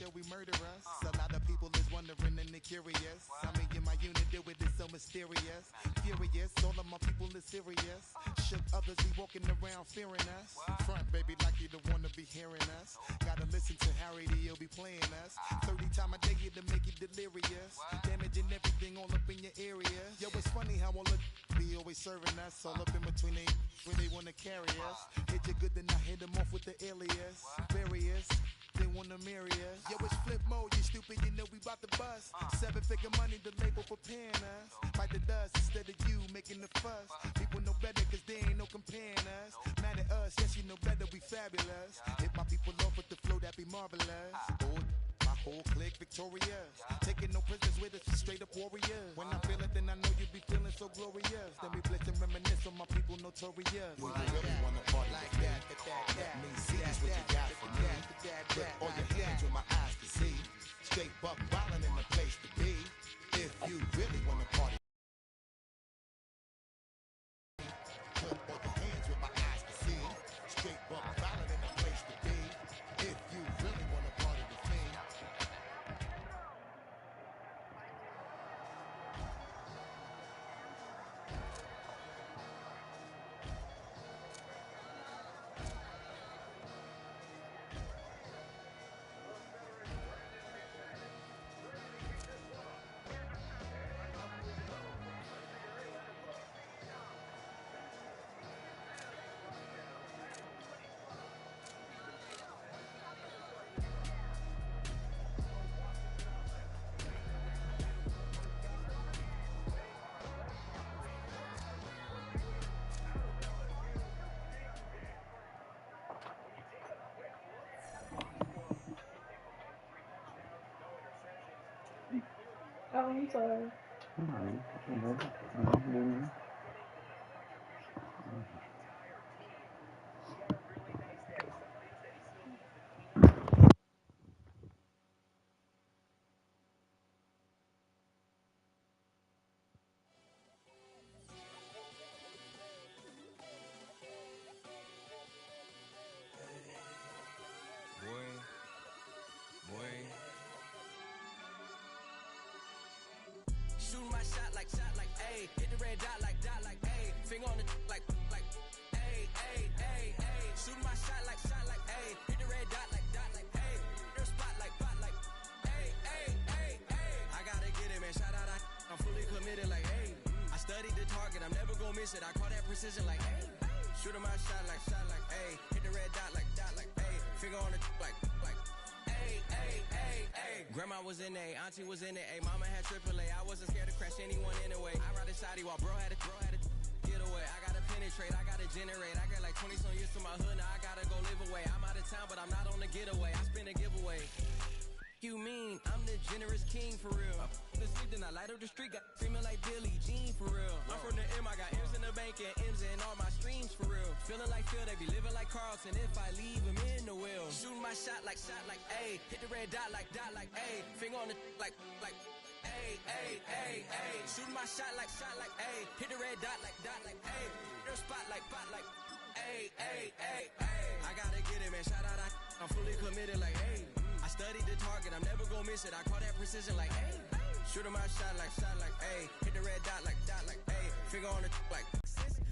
that we murder us. A lot of people is wondering and they're curious. I mean, in my unit do it is so mysterious. Furious, all of my people is serious. Shook others be walking around fearing us. Front, baby, like you don't wanna be hearing us. Gotta listen to Harry D.O. be playing us. 30 times a day to make you delirious. Damaging everything all up in your area. Yo, it's funny how all of be always serving us. All up in between they when they wanna carry us. Hit you good, then I hit them off with the alias. Various, they wanna marry us. Yo, it's flip mode, you stupid, you know we bout to bust. 7-figure money, the label preparing us. Fight the dust instead of you making the fuss. People know better cause they ain't no comparing us. Mad at us, yes you know better, we fabulous. Hit my people off with the flow, that be marvelous. My whole clique victorious. Taking no prisoners with us, straight up warriors. When I feel it, then I know you be feeling so glorious. Then we blitz and reminisce on my people notorious. Do you really wanna party like that? Let me see what you got for me. Put all your hands where my eyes can see. Straight buck violent in the place to be. If you really wanna party, put all your hands where my eyes can see. Straight buck violent in the place to be. If you really wanna party with me. Oh, I'm sorry. Shooting my shot like, ayy. Hit the red dot like, ayy. Finger on the like, ayy, ayy, ayy, ayy. Shooting my shot like, ayy. Hit the red dot like, ayy. Their spot like, ayy, ayy, ayy, ayy. I gotta get it, man. Shout out, I'm fully committed like, ayy. I studied the target, I'm never gonna miss it. I call that precision like, ayy. Shooting my shot like, ayy. Hit the red dot like, ayy. Finger on the like, ayy, ayy, ayy, ayy. Grandma was in A, auntie was in it, ayy. Mama had AAA, I wasn't scared to crash anyone anyway. I ride a shotty while bro had to get away. I gotta penetrate, I gotta generate. I got like 20 some years to my hood, now I gotta go live away. I'm out of town, but I'm not on the getaway. I spin a giveaway. You mean I'm the generous king for real? I the sleep, then I light up the street, got screaming like Billie Jean for real. I'm from the M, I got M's in the bank and M's in all my streams for real. Feeling like Phil, they be living like Carlton if I leave him in the wheel. Shooting my shot like, ayy. Hit the red dot like, ayy. Finger on the like, ayy, ayy, ayy, ayy. Shooting my shot like, ayy. Hit the red dot like, ayy. Their spot like, ayy, ayy, ayy, ayy. I gotta get it, man. Shout out, I'm fully committed like, ayy. I studied the target, I'm never gonna miss it. I call that precision like, ayy. Shooting my shot like, ayy. Hit the red dot like, ayy. Finger on the like.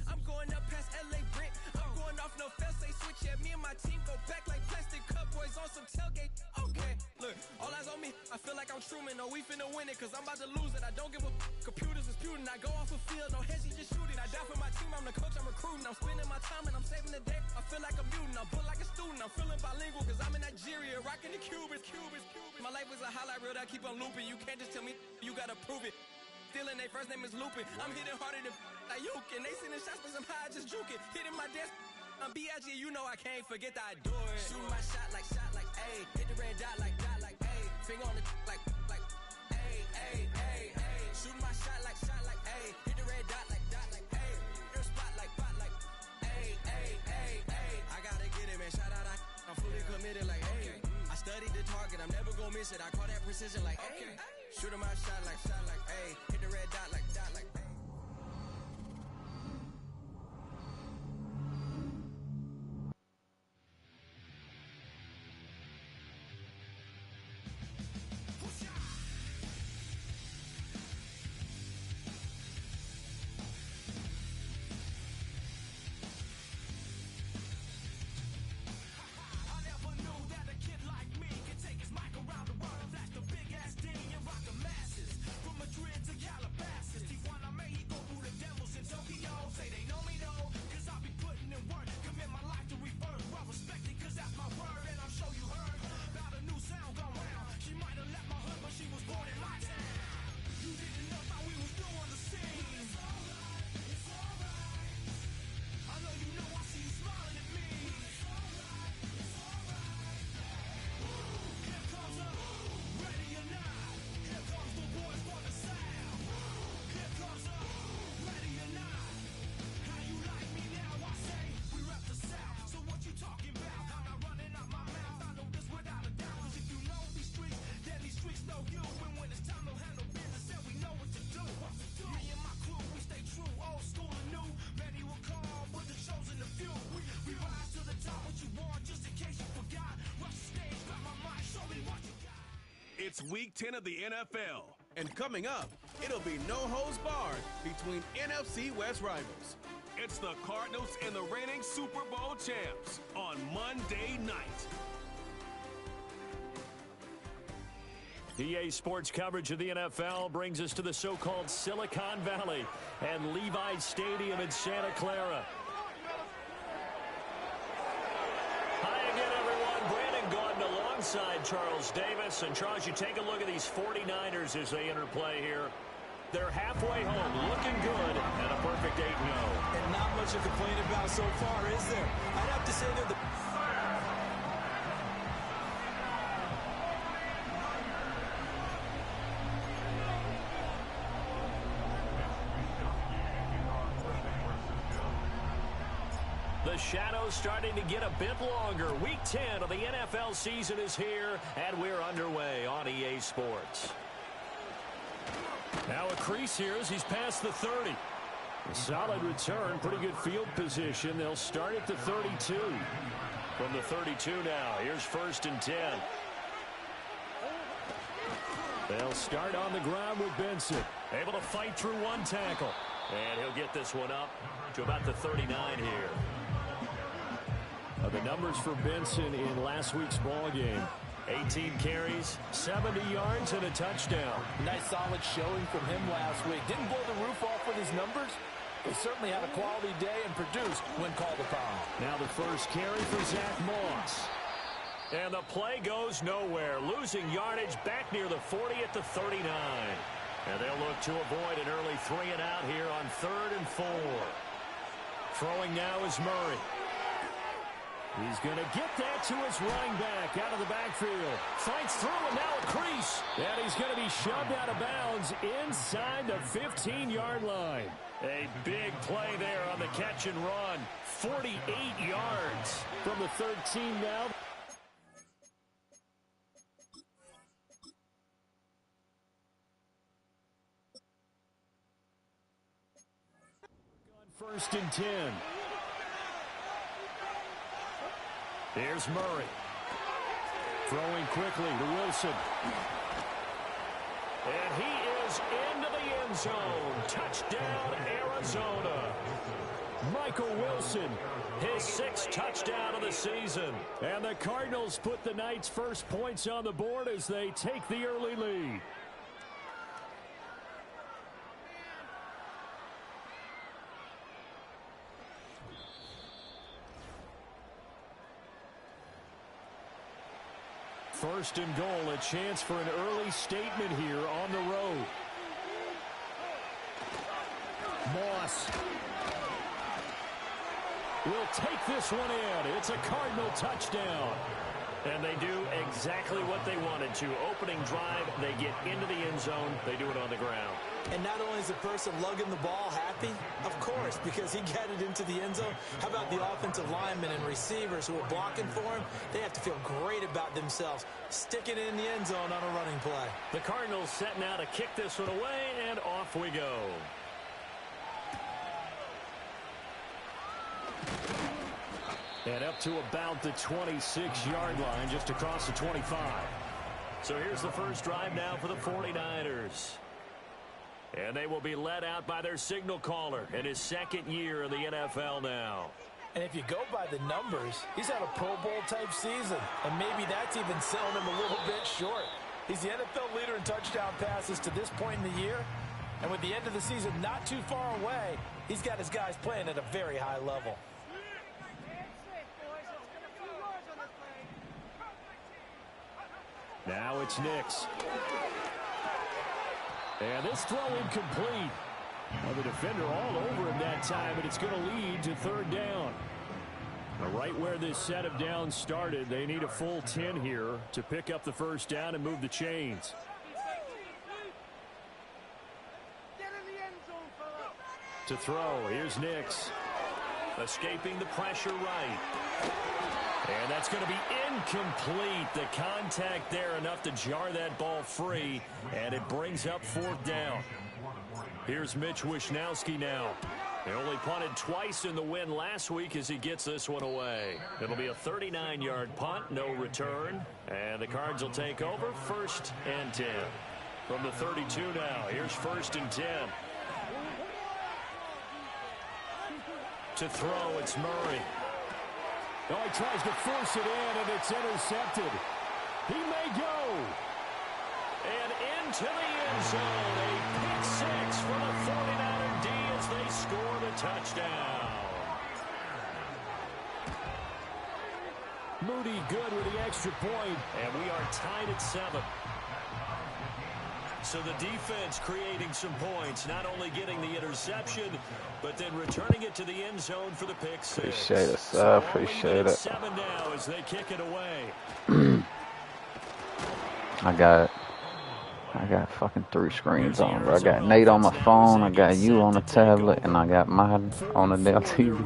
I'm going up past LA Brent. I'm going off no fail, say switch. Yeah, me and my team go back like plastic cup boys on some tailgate. Okay, look, all eyes on me. I feel like I'm Truman. No, we finna win it, cause I'm about to lose it. I don't give a computers disputing. I go off a field, no heads, just shooting. I die for my team, I'm the coach, I'm recruiting. I'm spending my time and I'm saving the day. I feel like a mutant, I'm built like a student. I'm feeling bilingual, cause I'm in Nigeria, rocking the Cubans. My life is a highlight reel that I keep on looping. You can't just tell me, you gotta prove it. Stealing, they first name is Lupin. I'm hitting harder than like Yukin. They sending shots, but I'm high, just juking. Hitting my desk, I'm B.I.G. You know I can't forget that I do it. Shooting my shot like, ayy. Hit the red dot like, ayy. Finger on the like, ayy, ayy, ayy, ayy. Shooting my shot like, ayy. Hit the red dot like, ayy. Their spot like, ayy, ayy, ayy, ayy. I gotta get it, man. Shout out, I'm fully committed like, ayy. I studied the target, I'm never gonna miss it. I call that precision like, ayy. Shooting my shot like, ayy. Hit the red dot like, ayy. It's Week 10 of the NFL. And coming up, it'll be no holds barred between NFC West rivals. It's the Cardinals and the reigning Super Bowl champs on Monday night. EA Sports coverage of the NFL brings us to the so-called Silicon Valley and Levi's Stadium in Santa Clara. Hi again, everyone. Brandon Gaudin alongside Charles Davis. And Charles, you take a look at these 49ers as they enter play here. They're halfway home, looking good, and a perfect 8-0. And not much to complain about so far, is there? I'd have to say they're the... The shadow's starting to get a bit longer. Week 10 of the NFL season is here, and we're underway on EA Sports. Now a crease here as he's past the 30. A solid return, pretty good field position. They'll start at the 32. From the 32 now, here's 1st and 10. They'll start on the ground with Benson. Able to fight through one tackle. And he'll get this one up to about the 39 here. The numbers for Benson in last week's ball game. 18 carries, 70 yards, and a touchdown. Nice solid showing from him last week. Didn't blow the roof off with his numbers. He certainly had a quality day and produced when called upon. Now the first carry for Zach Moss. And the play goes nowhere. Losing yardage back near the 40 at the 39. And they'll look to avoid an early 3-and-out here on 3rd and 4. Throwing now is Murray. He's going to get that to his running back out of the backfield. Fights through, and now a crease. And he's going to be shoved out of bounds inside the 15-yard line. A big play there on the catch and run. 48 yards from the 13 now. On 1st and 10. Here's Murray. Throwing quickly to Wilson. And he is into the end zone. Touchdown, Arizona. Michael Wilson, his 6th touchdown of the season. And the Cardinals put the night's first points on the board as they take the early lead. First and goal, a chance for an early statement here on the road. Moss will take this one in. It's a Cardinal touchdown. And they do exactly what they wanted to. Opening drive, they get into the end zone. They do it on the ground. And not only is the person lugging the ball happy, of course, because he got it into the end zone. How about the offensive linemen and receivers who are blocking for him? They have to feel great about themselves, sticking it in the end zone on a running play. The Cardinals setting out to kick this one away, and off we go. And up to about the 26-yard line, just across the 25. So here's the first drive now for the 49ers. And they will be led out by their signal caller in his 2nd year in the NFL now. And if you go by the numbers, he's had a Pro Bowl-type season. And maybe that's even selling him a little bit short. He's the NFL leader in touchdown passes to this point in the year. And with the end of the season not too far away, he's got his guys playing at a very high level. Now it's Nix. And this throw incomplete. Well, the defender all over him that time, but it's going to lead to 3rd down. Now, right where this set of downs started, they need a full 10 here to pick up the first down and move the chains. To throw, here's Nix. Escaping the pressure right. And that's going to be incomplete. The contact there enough to jar that ball free, and it brings up 4th down. Here's Mitch Wishnowski now. They only punted twice in the win last week as he gets this one away. It'll be a 39-yard punt, no return. And the Cards will take over 1st and 10. From the 32 now, here's 1st and 10. To throw, it's Murray. Oh, he tries to force it in, and it's intercepted. He may go. And into the end zone, a pick 6 for the 49er D as they score the touchdown. Moody good with the extra point. And we are tied at 7. So the defense creating some points, not only getting the interception, but then returning it to the end zone for the pick 6. Appreciate it, sir. So Appreciate it. 7 now as they kick it away. I got fucking 3 screens on, bro. I got Nate on my phone, I got you on the tablet, and I got Madden on the damn TV.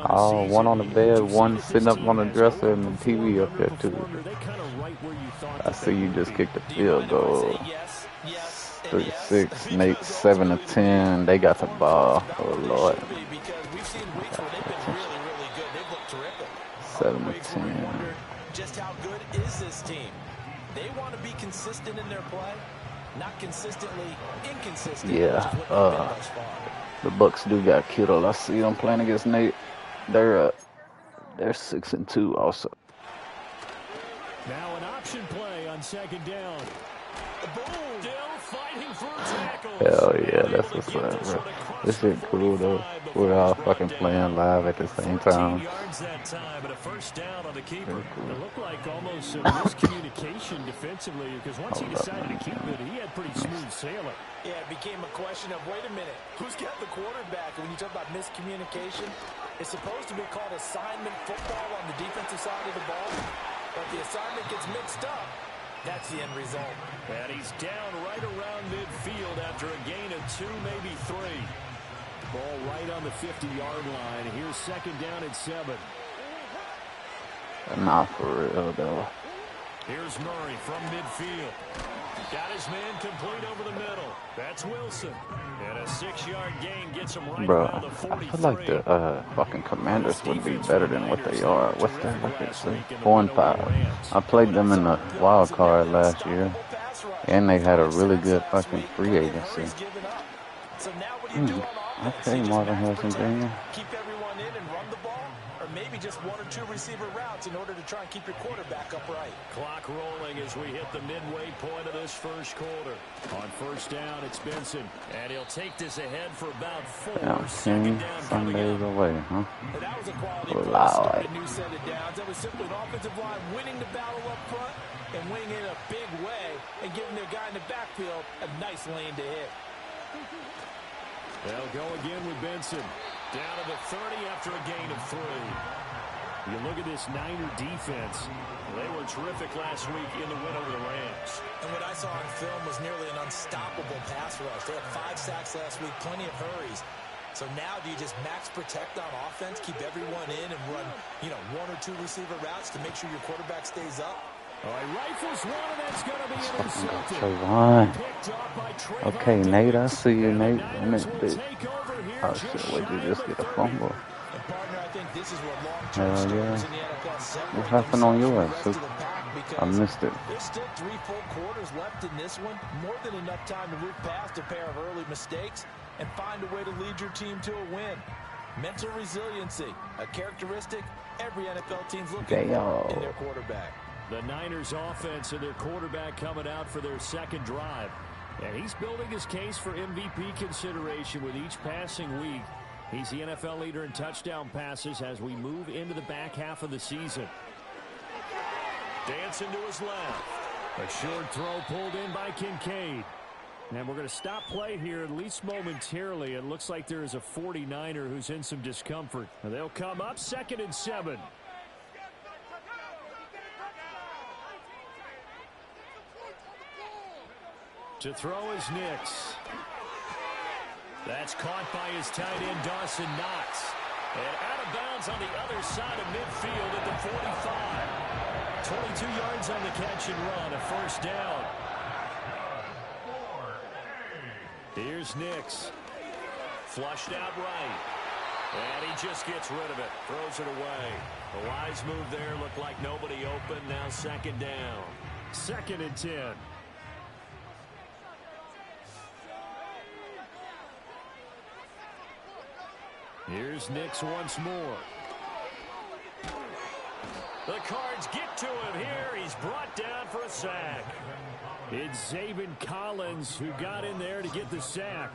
Oh, one on the bed, one sitting up on the dresser, and the TV up there too. I see you just kicked the field goal. 3-6, Nate 7 of 10. They got the ball. Oh Lord. 7 of 10. Just how good is this team? They want to be consistent in their play, not consistently inconsistent. Yeah, the Bucks do got Kittle. I see them playing against Nate. They're 6 and 2 also. Now an option play on 2nd down. Still fighting for tackles. Hell yeah, that's what's up, bro. This shit cool though. We're all fucking playing live at the same time. Yards that time, but a 1st down on the keeper. It looked like almost some miscommunication defensively, because once he decided to keep it, he had pretty smooth sailing. Yeah, it became a question of, wait a minute, who's got the quarterback? And when you talk about miscommunication, it's supposed to be called assignment football on the defensive side of the ball. But the assignment gets mixed up. That's the end result. And he's down right around midfield after a gain of 2, maybe 3. Ball right on the 50-yard line. Here's 2nd down at 7. Not for real though. Here's Murray from midfield. Got his man complete over the middle. That's Wilson. And a 6-yard gain gets him right around the 43. I feel like the fucking Commanders would be better than what they are. What's their record? 4 and 5. I played them in the wild card last year, and they had a really good fucking free agency. Okay, Marvin Harrison Jr. Keep everyone in and run the ball, or maybe just 1 or 2 receiver routes in order to try and keep your quarterback upright. Clock rolling as we hit the midway point of this 1st quarter. On 1st down, it's Benson. And he'll take this ahead for about 4. Damn, 2nd down coming Sundays up. away, huh? That was a quality play Wow. to start a new set of downs. That was simply an offensive line winning the battle up front and winning it in a big way and giving their guy in the backfield a nice lane to hit. They'll go again with Benson. Down to the 30 after a gain of 3. You look at this Niner defense. They were terrific last week in the win over the Rams. And what I saw on film was nearly an unstoppable pass rush. They had 5 sacks last week, plenty of hurries. So now do you just max protect on offense, keep everyone in and run, 1 or 2 receiver routes to make sure your quarterback stays up? All right, rifles one, and that's going to be intercepted. Trayvon. Picked off by Trayvon. Okay, Nate, I see you, Nate. And the Niners will take over here Oh shit, what'd you just get a fumble? And partner, I think this is where long-term Hell stories yeah. in the NFL separate What happened on themselves yours? from the rest of the pack I because missed it. there's still 3 full quarters left in this one. More than enough time to move past a pair of early mistakes and find a way to lead your team to a win. Mental resiliency, a characteristic every NFL team's looking for in their quarterback. The Niners offense and their quarterback coming out for their 2nd drive. And he's building his case for MVP consideration with each passing week. He's the NFL leader in touchdown passes as we move into the back half of the season. Dancing to his left. A short throw pulled in by Kincaid. And we're going to stop play here, at least momentarily. It looks like there is a 49er who's in some discomfort. And they'll come up 2nd and 7. To throw is Nix. That's caught by his tight end, Dawson Knox. And out of bounds on the other side of midfield at the 45. 22 yards on the catch and run, a 1st down. Here's Nix. Flushed out right. And he just gets rid of it, throws it away. The wise move there, looked like nobody open. Now 2nd down. 2nd and 10. Here's Nix once more. The Cards get to him here. He's brought down for a sack. It's Zaven Collins who got in there to get the sack.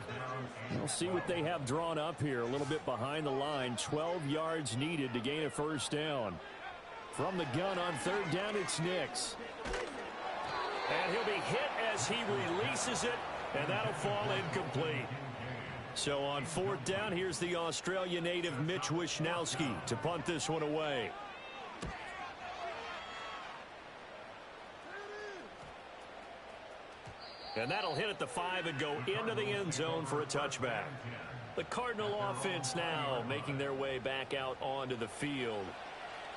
We'll see what they have drawn up here. A little bit behind the line. 12 yards needed to gain a 1st down. From the gun on 3rd down, it's Nix. And he'll be hit as he releases it, and that'll fall incomplete. So on 4th down, here's the Australia native Mitch Wishnowski to punt this one away. And that'll hit at the 5 and go into the end zone for a touchback. The Cardinal offense now making their way back out onto the field.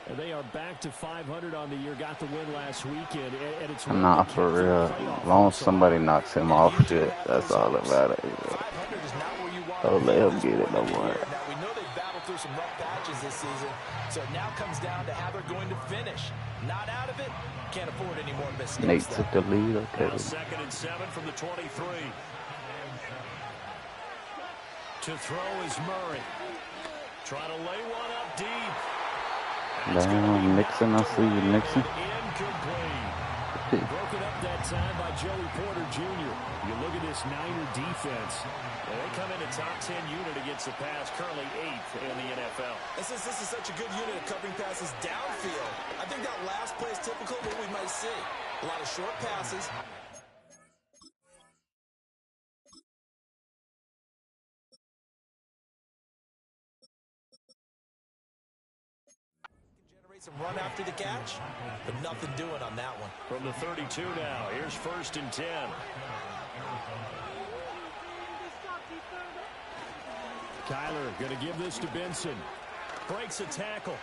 And they are back to 500 on the year. Got the win last weekend. And it's not for real. As long as somebody knocks him off shit, that's all that matters. Oh, let him get it no more. Now, we know they've battled through some rough patches this season, so it now comes down to how they're going to finish. Not out of it, can't afford any more mistakes. Nate took the lead, okay. Now 2nd and 7 from the 23. To throw is Murray. Trying to lay one up deep. Damn, Nixon, I see you, Nixon. Broken up that time by Joey Porter Jr. You look at this Niner defense. Well, they come in a top 10 unit against the pass, currently 8th in the NFL. And since this is such a good unit of covering passes downfield, I think that last play is typical of what we might see. A lot of short passes. Some run after the catch, but nothing doing on that one. From the 32 now, here's 1st and 10. Kyler going to give this to Benson. Breaks a tackle.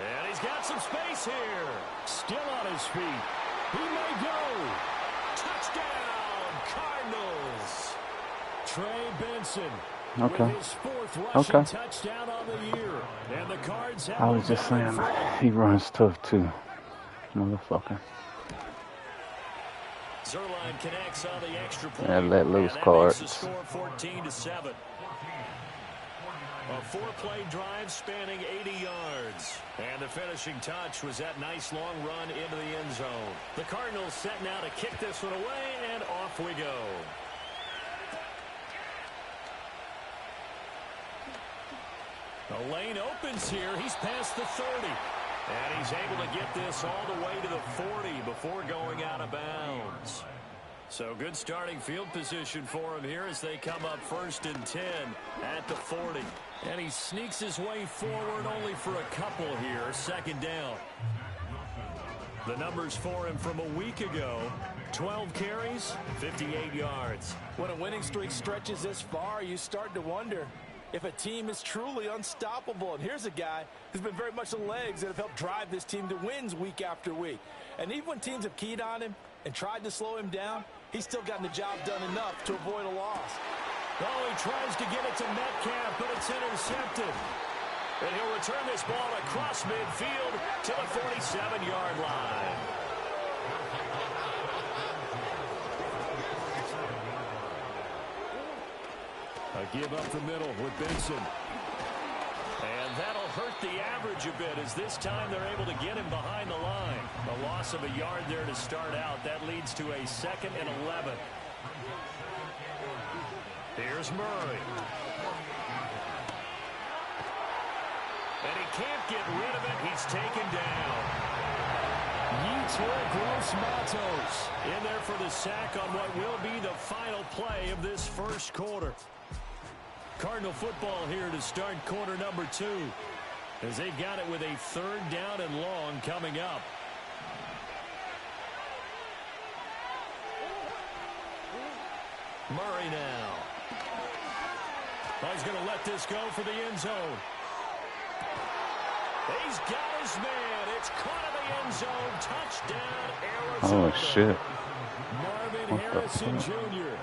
And he's got some space here. Still on his feet. He may go. Touchdown, Cardinals. Trey Benson. Okay. With his 4th rushing touchdown on the year. And the Cards have I was just saying, he runs tough too. Motherfucker. Zerline connects on the extra point. Yeah, let loose and Cards. Makes the score 14-7. A 4-play drive spanning 80 yards. And the finishing touch was that nice long run into the end zone. The Cardinals set now to kick this one away, and off we go. The lane opens here. He's past the 30. And he's able to get this all the way to the 40 before going out of bounds. So good starting field position for him here as they come up 1st and 10 at the 40. And he sneaks his way forward only for a couple here. 2nd down. The numbers for him from a week ago. 12 carries, 58 yards. When a winning streak stretches this far, you start to wonder if a team is truly unstoppable. And here's a guy who's been very much the legs that have helped drive this team to wins week after week. And even when teams have keyed on him and tried to slow him down, he's still gotten the job done enough to avoid a loss. Oh, he tries to get it to Metcalf, but it's intercepted. And he'll return this ball across midfield to the 47-yard line. A give up the middle with Benson. And that'll hurt the average a bit as this time they're able to get him behind the line. A loss of a yard there to start out. That leads to a 2nd and 11. Here's Murray. And he can't get rid of it. He's taken down. Year2 Gross Matos in there for the sack on what will be the final play of this 1st quarter. Cardinal football here to start quarter number 2 as they've got it with a 3rd down and long coming up. Murray now. Oh, he's going to let this go for the end zone. He's got his man. It's caught in the end zone. Touchdown, Arizona. Oh, shit. Marvin Harrison Jr.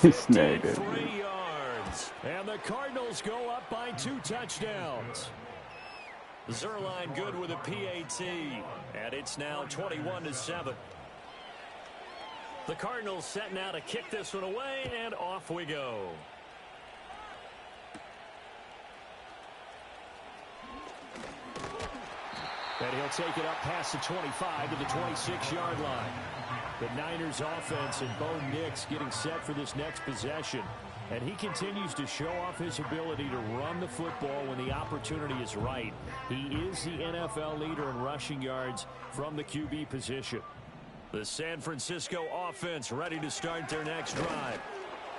He snagged it. 53 yards. downs. And the Cardinals go up by 2 touchdowns. Zerline good with a PAT. And it's now 21-7. The Cardinals setting out to kick this one away, and off we go. And he'll take it up past the 25 to the 26-yard line. The Niners offense and Bo Nix getting set for this next possession. And he continues to show off his ability to run the football when the opportunity is right. He is the NFL leader in rushing yards from the QB position. The San Francisco offense ready to start their next drive.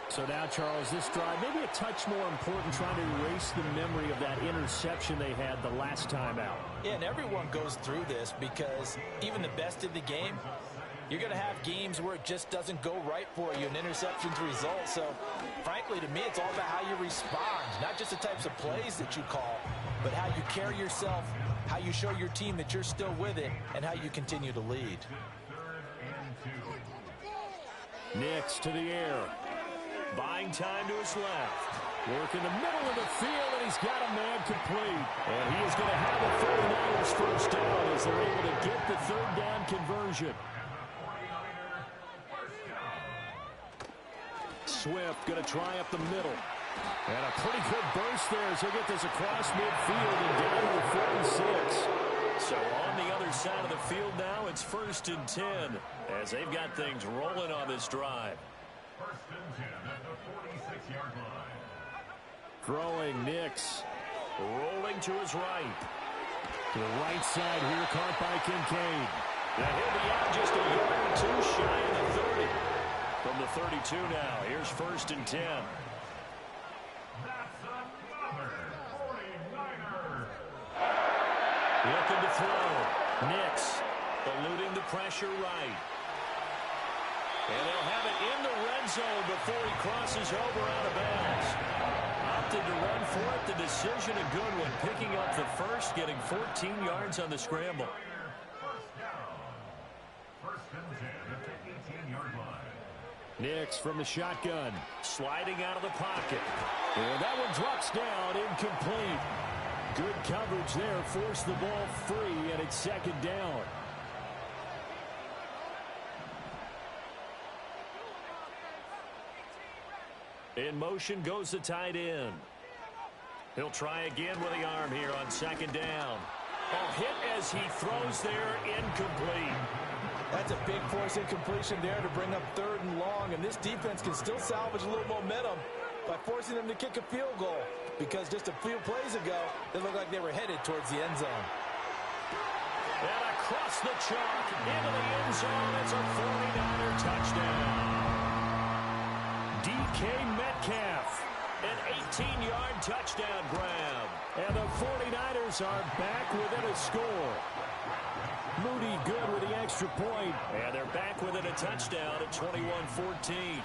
So now, Charles, this drive maybe a touch more important, trying to erase the memory of that interception they had the last time out. Yeah, and everyone goes through this because even the best in the game, you're going to have games where it just doesn't go right for you, and interceptions result. So, frankly, to me, it's all about how you respond, not just the types of plays that you call, but how you carry yourself, how you show your team that you're still with it, and how you continue to lead. Nix to the air. Buying time to his left. Work in the middle of the field, and he's got a man complete. And he is going to have the 49ers first down as they're able to get the third down conversion. Swift going to try up the middle. And a pretty good burst there as he'll get this across midfield and down to the 46. So on the other side of the field now, it's 1st and 10 as they've got things rolling on this drive. 1st and 10 at the 46-yard line. Throwing Nix. Rolling to his right. To the right side here, caught by Kincaid. Now he'll be out just a yard or 2 shy of the 30. From the 32 now, here's 1st and 10. That's another 49er. Looking to throw. Nix eluding the pressure right. And they'll have it in the red zone before he crosses over out of bounds. Opted to run for it. The decision a good one. Picking up the first, getting 14 yards on the scramble. First down. 1st and 10 at the 18-yard line. Nix from the shotgun. Sliding out of the pocket. And that one drops down, incomplete. Good coverage there. Forced the ball free, and it's 2nd down. In motion goes the tight end. He'll try again with the arm here on 2nd down. A hit as he throws there, incomplete. That's a big force incompletion there to bring up 3rd and long, and this defense can still salvage a little momentum by forcing them to kick a field goal, because just a few plays ago, they looked like they were headed towards the end zone. And across the chalk, into the end zone, it's a 49er touchdown. DK Metcalf, an 18-yard touchdown grab. And the 49ers are back within a score. Moody good with the extra point. And they're back within a touchdown at 21-14.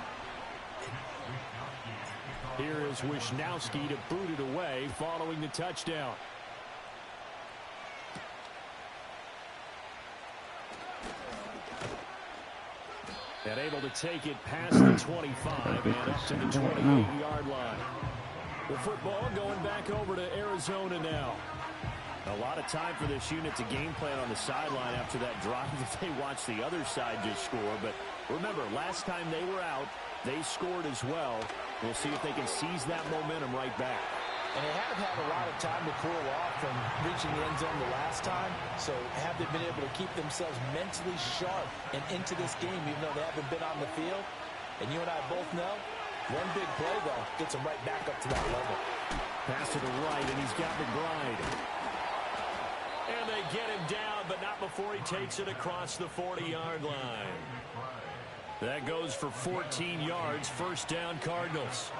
Here is Wisnowski to boot it away following the touchdown. And able to take it past the 25 and up to the 28-yard line. The football going back over to Arizona now. A lot of time for this unit to game plan on the sideline after that drive that they watched the other side just score. But remember, last time they were out, they scored as well. We'll see if they can seize that momentum right back. And they haven't had a lot of time to cool off from reaching the end zone the last time. So have they been able to keep themselves mentally sharp and into this game, even though they haven't been on the field? And you and I both know, one big play, though, gets them right back up to that level. Pass to the right, and he's got McBride. And they get him down, but not before he takes it across the 40-yard line. That goes for 14 yards. 1st down, Cardinals.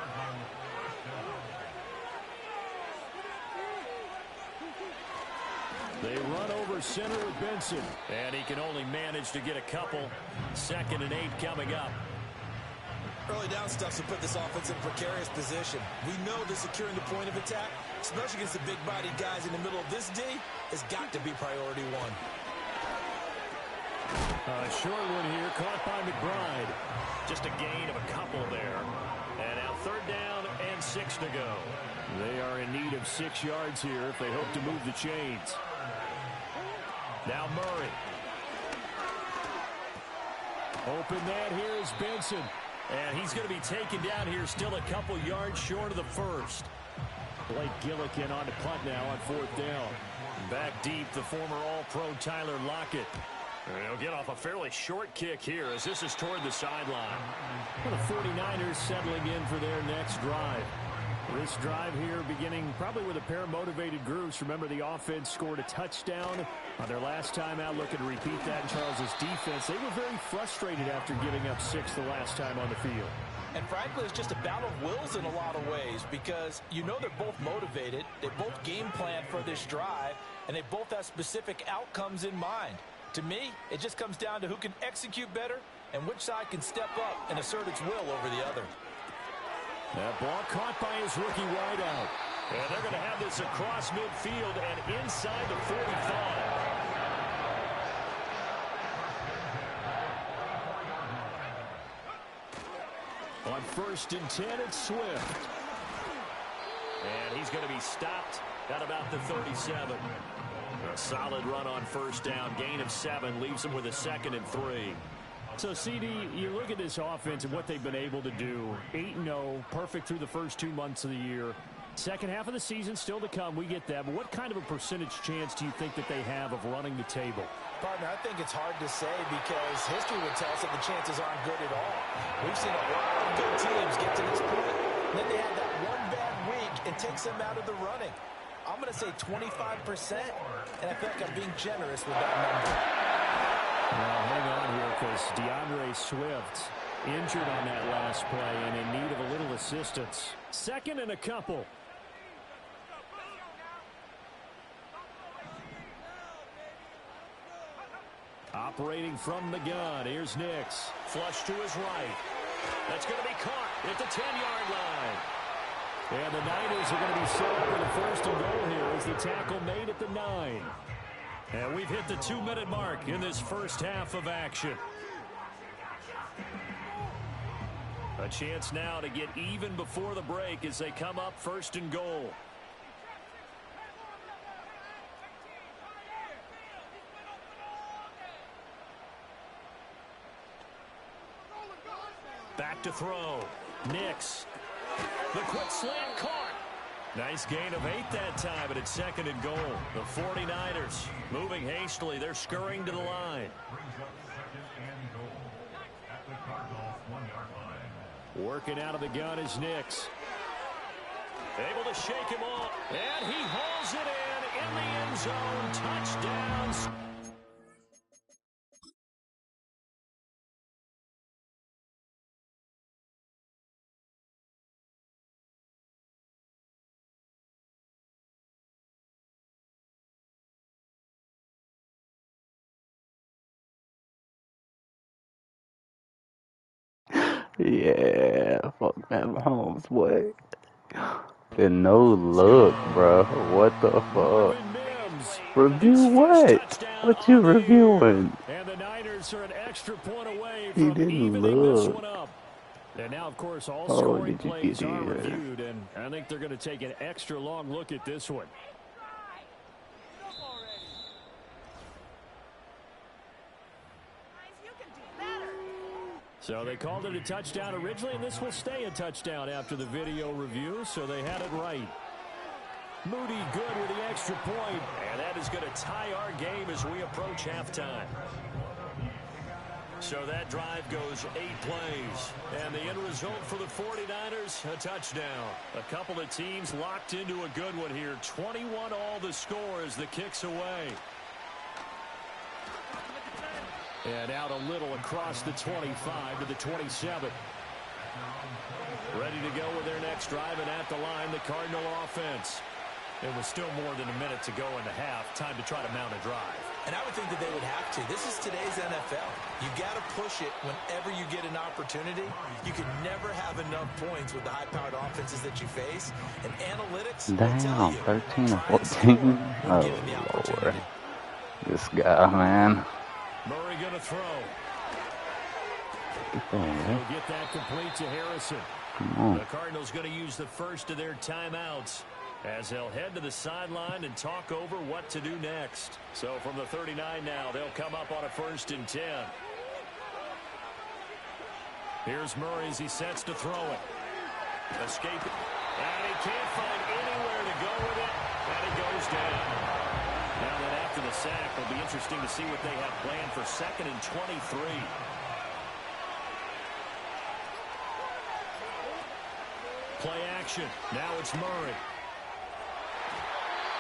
They run over center with Benson. And he can only manage to get a couple. 2nd and 8 coming up. Early down stuff's to put this offense in a precarious position. We know that securing the point of attack, especially against the big-bodied guys in the middle of this D, has got to be priority one. A short one here, caught by McBride. Just a gain of a couple there. And now 3rd down and 16. to go. They are in need of 6 yards here if they hope to move the chains. Now Murray. Open that here is Benson. And he's going to be taken down here still a couple yards short of the first. Blake Gillikin on the punt now on 4th down. Back deep, the former All-Pro Tyler Lockett. And he'll get off a fairly short kick here as this is toward the sideline. Well, the 49ers settling in for their next drive. This drive here beginning probably with a pair of motivated groups. Remember, the offense scored a touchdown on their last time out. Looking to repeat that in Charles's defense. They were very frustrated after giving up 6 the last time on the field. And frankly, it's just a battle of wills in a lot of ways because you know they're both motivated. They both game plan for this drive, and they both have specific outcomes in mind. To me, it just comes down to who can execute better and which side can step up and assert its will over the other. That ball caught by his rookie wideout. And they're going to have this across midfield and inside the 45. On 1st and 10, it's Swift. And he's going to be stopped at about the 37. A solid run on 1st down. Gain of 7 leaves him with a 2nd and 3. So, CD, you look at this offense and what they've been able to do. 8-0, perfect through the first 2 months of the year. Second half of the season still to come. We get that. But what kind of a percentage chance do you think that they have of running the table? Partner, I think it's hard to say because history would tell us that the chances aren't good at all. We've seen a lot of good teams get to this point, and then they have that one bad week and takes them out of the running. I'm going to say 25%, and I feel like I'm being generous with that number. Well, hang on here because DeAndre Swift injured on that last play and in need of a little assistance. 2nd and a couple. Operating from the gun. Here's Nix. Flush to his right. That's going to be caught at the 10-yard line. And the Niners are going to be set up with a 1st and goal here as the tackle made at the 9. And we've hit the 2-minute mark in this first half of action. A chance now to get even before the break as they come up 1st and goal. Back to throw. Nix. The quick slant caught. Nice gain of 8 that time, but it's 2nd and goal. The 49ers moving hastily. They're scurrying to the line. Working out of the gun is Nix. Able to shake him off. And he hauls it in the end zone. Touchdowns. Yeah, fuck Matt Mahomes, boy. And no look, bro. What the fuck? Review what? What you reviewing? And the Niners are an extra point away He from didn't evening this look. one up. And now, of course, all Oh, scoring did you plays get are it? reviewed, and I think they're going to take an extra long look at this one. So they called it a touchdown originally, and this will stay a touchdown after the video review, so they had it right. Moody good with the extra point, and that is going to tie our game as we approach halftime. So that drive goes 8 plays, and the end result for the 49ers, a touchdown. A couple of teams locked into a good one here. 21 all the score as the kick's away. And out a little across the 25 to the 27. Ready to go with their next drive, and at the line, the Cardinal offense. It was still more than a minute to go in the half. Time to try to mount a drive. And I would think that they would have to. This is today's NFL. You got to push it whenever you get an opportunity. You can never have enough points with the high-powered offenses that you face. And analytics will tell Damn, you. 13 or 14? Oh, Lord. This guy, man. Murray going to throw. He'll get that complete to Harrison. The Cardinals going to use the first of their timeouts as they'll head to the sideline and talk over what to do next. So from the 39 now, they'll come up on a 1st and 10. Here's Murray as he sets to throw it. Escape. And he can't find anywhere to go with it. And he goes down. Now then after the sack, it'll be interesting to see what they have planned for 2nd and 23. Play action. Now it's Murray.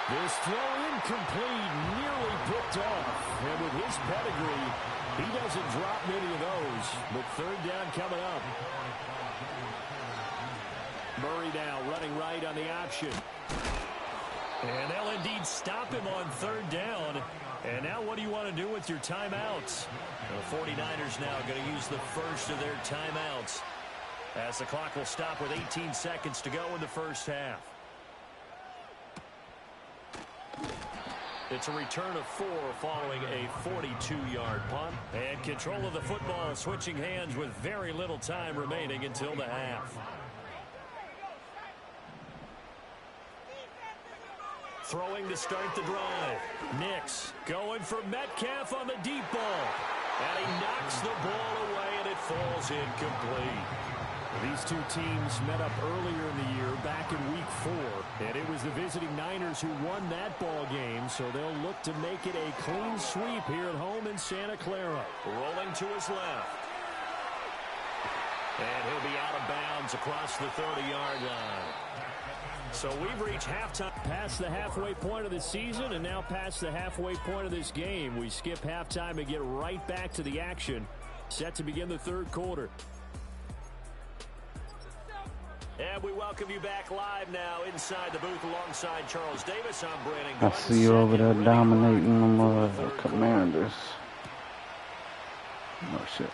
This throw incomplete, nearly picked off. And with his pedigree, he doesn't drop many of those. But 3rd down coming up. Murray now running right on the option. And they'll indeed stop him on 3rd down. And now what do you want to do with your timeouts? The 49ers now going to use the first of their timeouts, as the clock will stop with 18 seconds to go in the first half. It's a return of 4 following a 42-yard punt. And control of the football switching hands with very little time remaining until the half. Throwing to start the drive. Nix going for Metcalf on the deep ball. And he knocks the ball away and it falls incomplete. These two teams met up earlier in the year, back in week 4, and it was the visiting Niners who won that ball game, so they'll look to make it a clean sweep here at home in Santa Clara. Rolling to his left. And he'll be out of bounds across the 30-yard line. So we've reached halftime, past the halfway point of the season, and now past the halfway point of this game. We skip halftime and get right back to the action, set to begin the 3rd quarter. And we welcome you back live now inside the booth alongside Charles Davis. I'm Brandon Gordon. I see you over there dominating them Commanders. Oh, shit.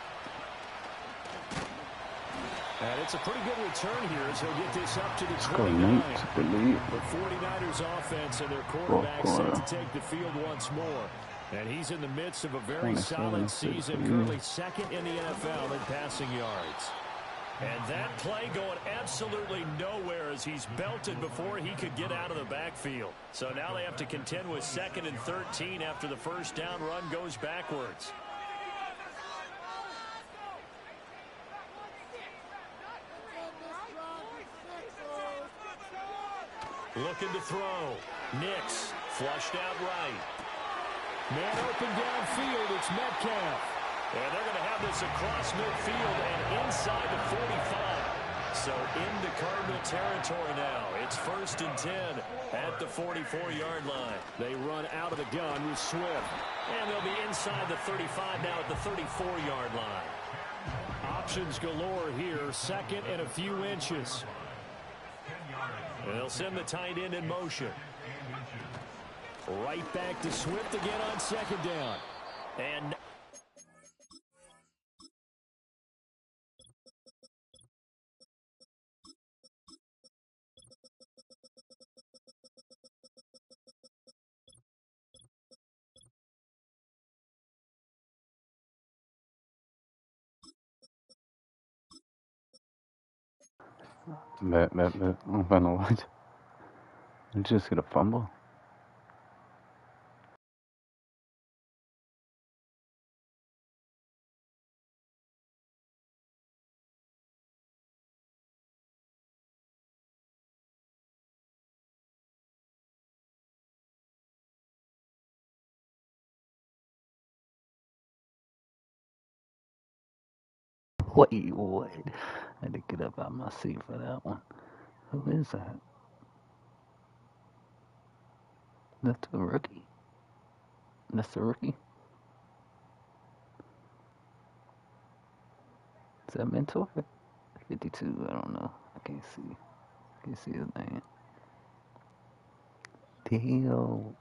And it's a pretty good return here as he'll get this up to the 29. The 49ers offense and their quarterback set to take the field once more. And he's in the midst of a very solid season, currently 2nd in the NFL in passing yards. And that play going absolutely nowhere as he's belted before he could get out of the backfield. So now they have to contend with 2nd and 13 after the first down run goes backwards. Looking to throw. Nix flushed out right. Man open downfield. It's Metcalf. And they're going to have this across midfield and inside the 45. So into Cardinal territory now. It's 1st and 10 at the 44-yard line. They run out of the gun with Swift. And they'll be inside the 35 now at the 34-yard line. Options galore here. 2nd and a few inches. And they'll send the tight end in motion. Right back to Swift again on 2nd down. And I'm gonna watch. You just get a fumble. Wait, what? I had to get up out of my seat for that one. Who is that? That's the rookie. That's the rookie. Is that Mentor? 52. I don't know. I can't see. Can't see his name. Damn,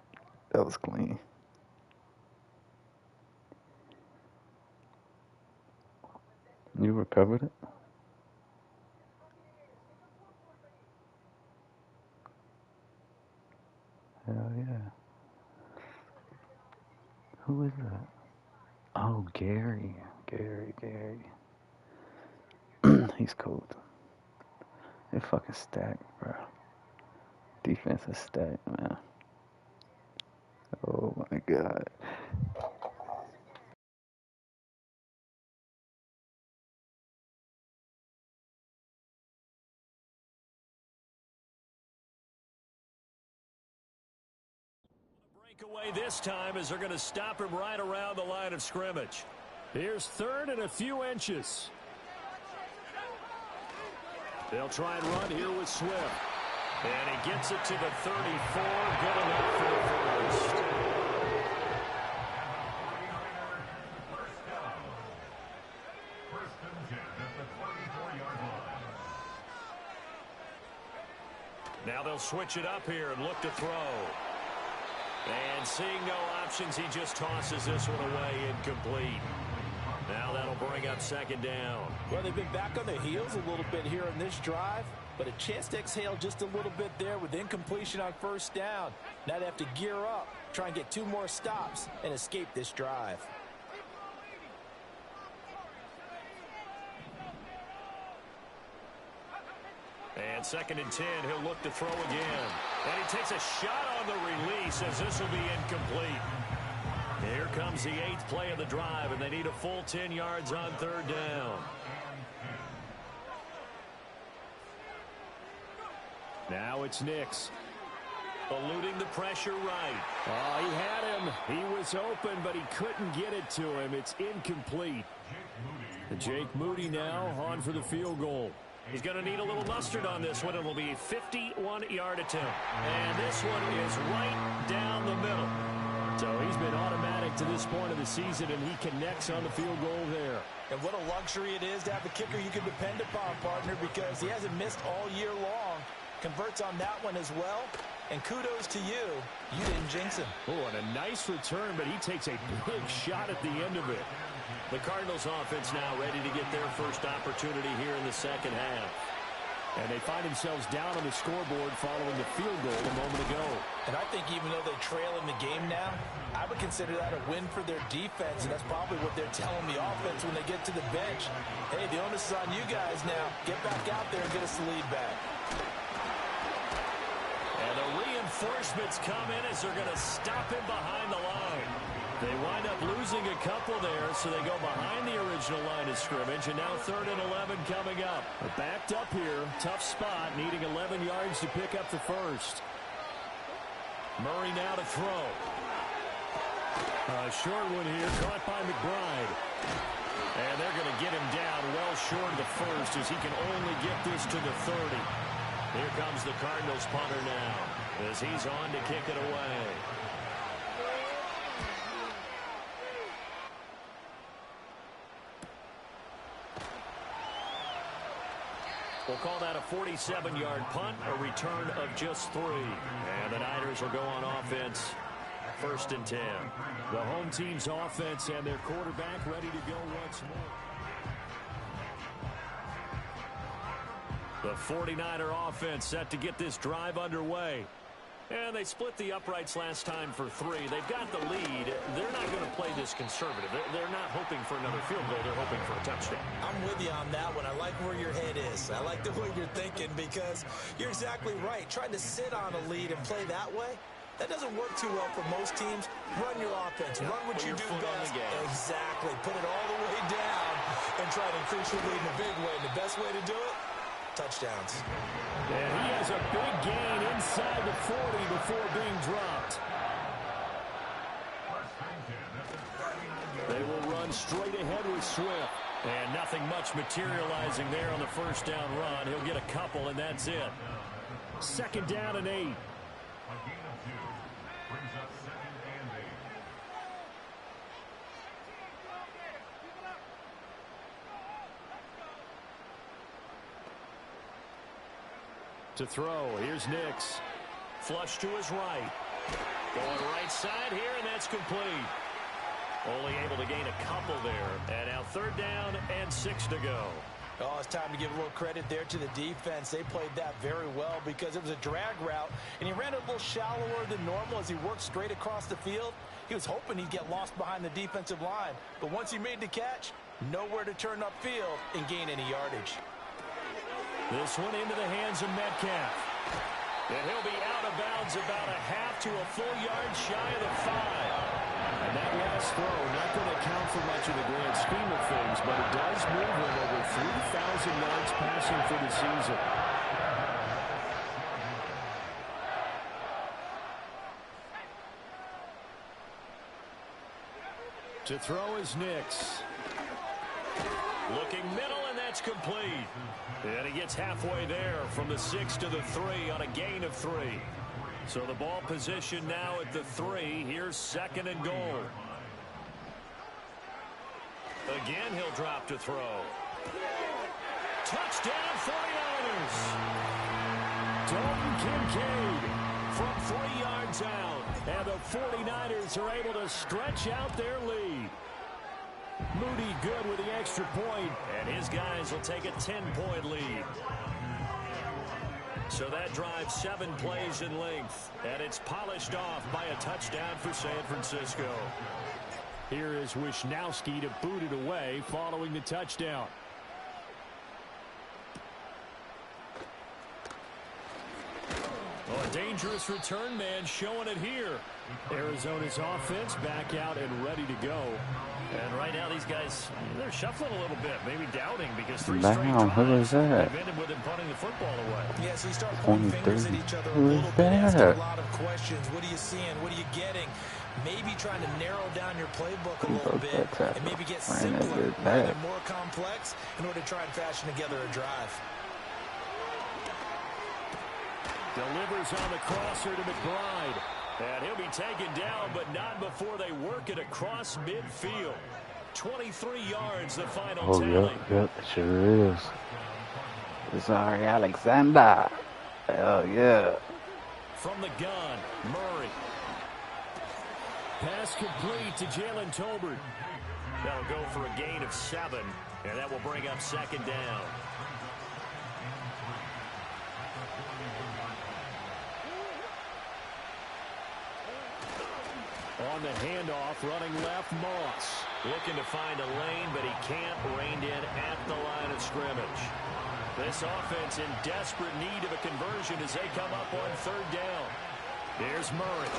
that was clean. You recovered it? Hell yeah. Who is that? Oh, Gary. Gary. He's cold. They fucking stacked, bro. Defense is stacked, man. Oh my God. Breakaway this time as they're going to stop him right around the line of scrimmage. Here's third and a few inches. They'll try and run here with Swift. And he gets it to the 34. Good enough for the first. First and 10 at the 24-yard line. Now they'll switch it up here and look to throw. And seeing no options, he just tosses this one away incomplete. Now that'll bring up second down. Well, they've been back on their heels a little bit here in this drive, but a chance to exhale just a little bit there with incompletion on first down. Now they have to gear up, try and get 2 more stops, and escape this drive. And second and 10, he'll look to throw again. And he takes a shot on the release as this will be incomplete. Here comes the 8th play of the drive, and they need a full 10 yards on third down. Now it's Nix. Eluding the pressure right. Oh, he had him. He was open, but he couldn't get it to him. It's incomplete. Jake Moody now on for the field goal. He's going to need a little mustard on this one. It'll be a 51-yard attempt. And this one is right down the middle. So he's been automatic to this point of the season, and he connects on the field goal there. And what a luxury it is to have a kicker you can depend upon, partner, because he hasn't missed all year long. Converts on that one as well. And kudos to you. You didn't jinx him. Oh, and a nice return, but he takes a big shot at the end of it. The Cardinals offense now ready to get their first opportunity here in the second half. And they find themselves down on the scoreboard following the field goal a moment ago. And I think even though they trail in the game now, I would consider that a win for their defense, and that's probably what they're telling the offense when they get to the bench. Hey, the onus is on you guys now. Get back out there and get us the lead back. And the reinforcements come in as they're going to stop him behind the line. They wind up losing a couple there, so they go behind the original line of scrimmage, and now 3rd and 11 coming up. They're backed up here, tough spot, needing 11 yards to pick up the first. Murray now to throw. A short one here, caught by McBride. And they're going to get him down well short of the first as he can only get this to the 30. Here comes the Cardinals punter now as he's on to kick it away. We'll call that a 47-yard punt, a return of just 3. And the Niners will go on offense, 1st and 10. The home team's offense and their quarterback ready to go once more. The 49er offense set to get this drive underway. And they split the uprights last time for 3. They've got the lead. They're not going to play this conservative. They're not hoping for another field goal. They're hoping for a touchdown. I'm with you on that one. I like where your head is. I like the way you're thinking because you're exactly right. Trying to sit on a lead and play that way, that doesn't work too well for most teams. Run your offense. Run what you do best. Exactly. Put it all the way down and try to increase your lead in a big way. And the best way to do it? Touchdowns. And he has a big gain inside the 40 before being dropped. They will run straight ahead with Swift. And nothing much materializing there on the first down run. He'll get a couple, and that's it. 2nd down and 8. A gain of 2 brings up 2nd and 8. To throw, here's Nix. Flush to his right. Going right side here, and that's complete. Only able to gain a couple there. And now 3rd down and 6 to go. Oh, it's time to give a little credit there to the defense. They played that very well because it was a drag route, and he ran a little shallower than normal as he worked straight across the field. He was hoping he'd get lost behind the defensive line. But once he made the catch, nowhere to turn upfield and gain any yardage. This one into the hands of Metcalf. And he'll be out of bounds about a half to a full yard shy of the 5. And that last throw, not going to count for much in the grand scheme of things, but it does move him over 3,000 yards passing for the season. To throw is Nix. Looking middle, and that's complete. And he gets halfway there from the 6 to the 3 on a gain of 3. So the ball position now at the 3. Here's 2nd and goal. Again, he'll drop to throw. Touchdown, 49ers. Dalton Kincaid from 3 yards out. And the 49ers are able to stretch out their lead. Moody good with the extra point, and his guys will take a 10-point lead. So that drives 7 plays in length, and it's polished off by a touchdown for San Francisco. Here is Wisnowski to boot it away following the touchdown. Oh, a dangerous return man showing it here. Arizona's offense back out and ready to go. And right now these guys, they're shuffling a little bit, maybe doubting because 3 straight drives have ended with them punting the football away. Yeah, so you start pointing fingers at each other a little bit, asking a lot of questions. What are you seeing? What are you getting? Maybe trying to narrow down your playbook a little bit and maybe get simpler rather than more complex in order to try and fashion together a drive. Delivers on the crosser to McBride. And he'll be taken down, but not before they work it across midfield. 23 yards, the final tally. Yep, it sure is. Sorry, Alexander. Hell yeah. From the gun, Murray. Pass complete to Jalen Tolbert. That'll go for a gain of 7, and that will bring up 2nd down. On the handoff, running left, Moss. Looking to find a lane, but he can't. Reined in at the line of scrimmage. This offense in desperate need of a conversion as they come up on 3rd down. Here's Murray.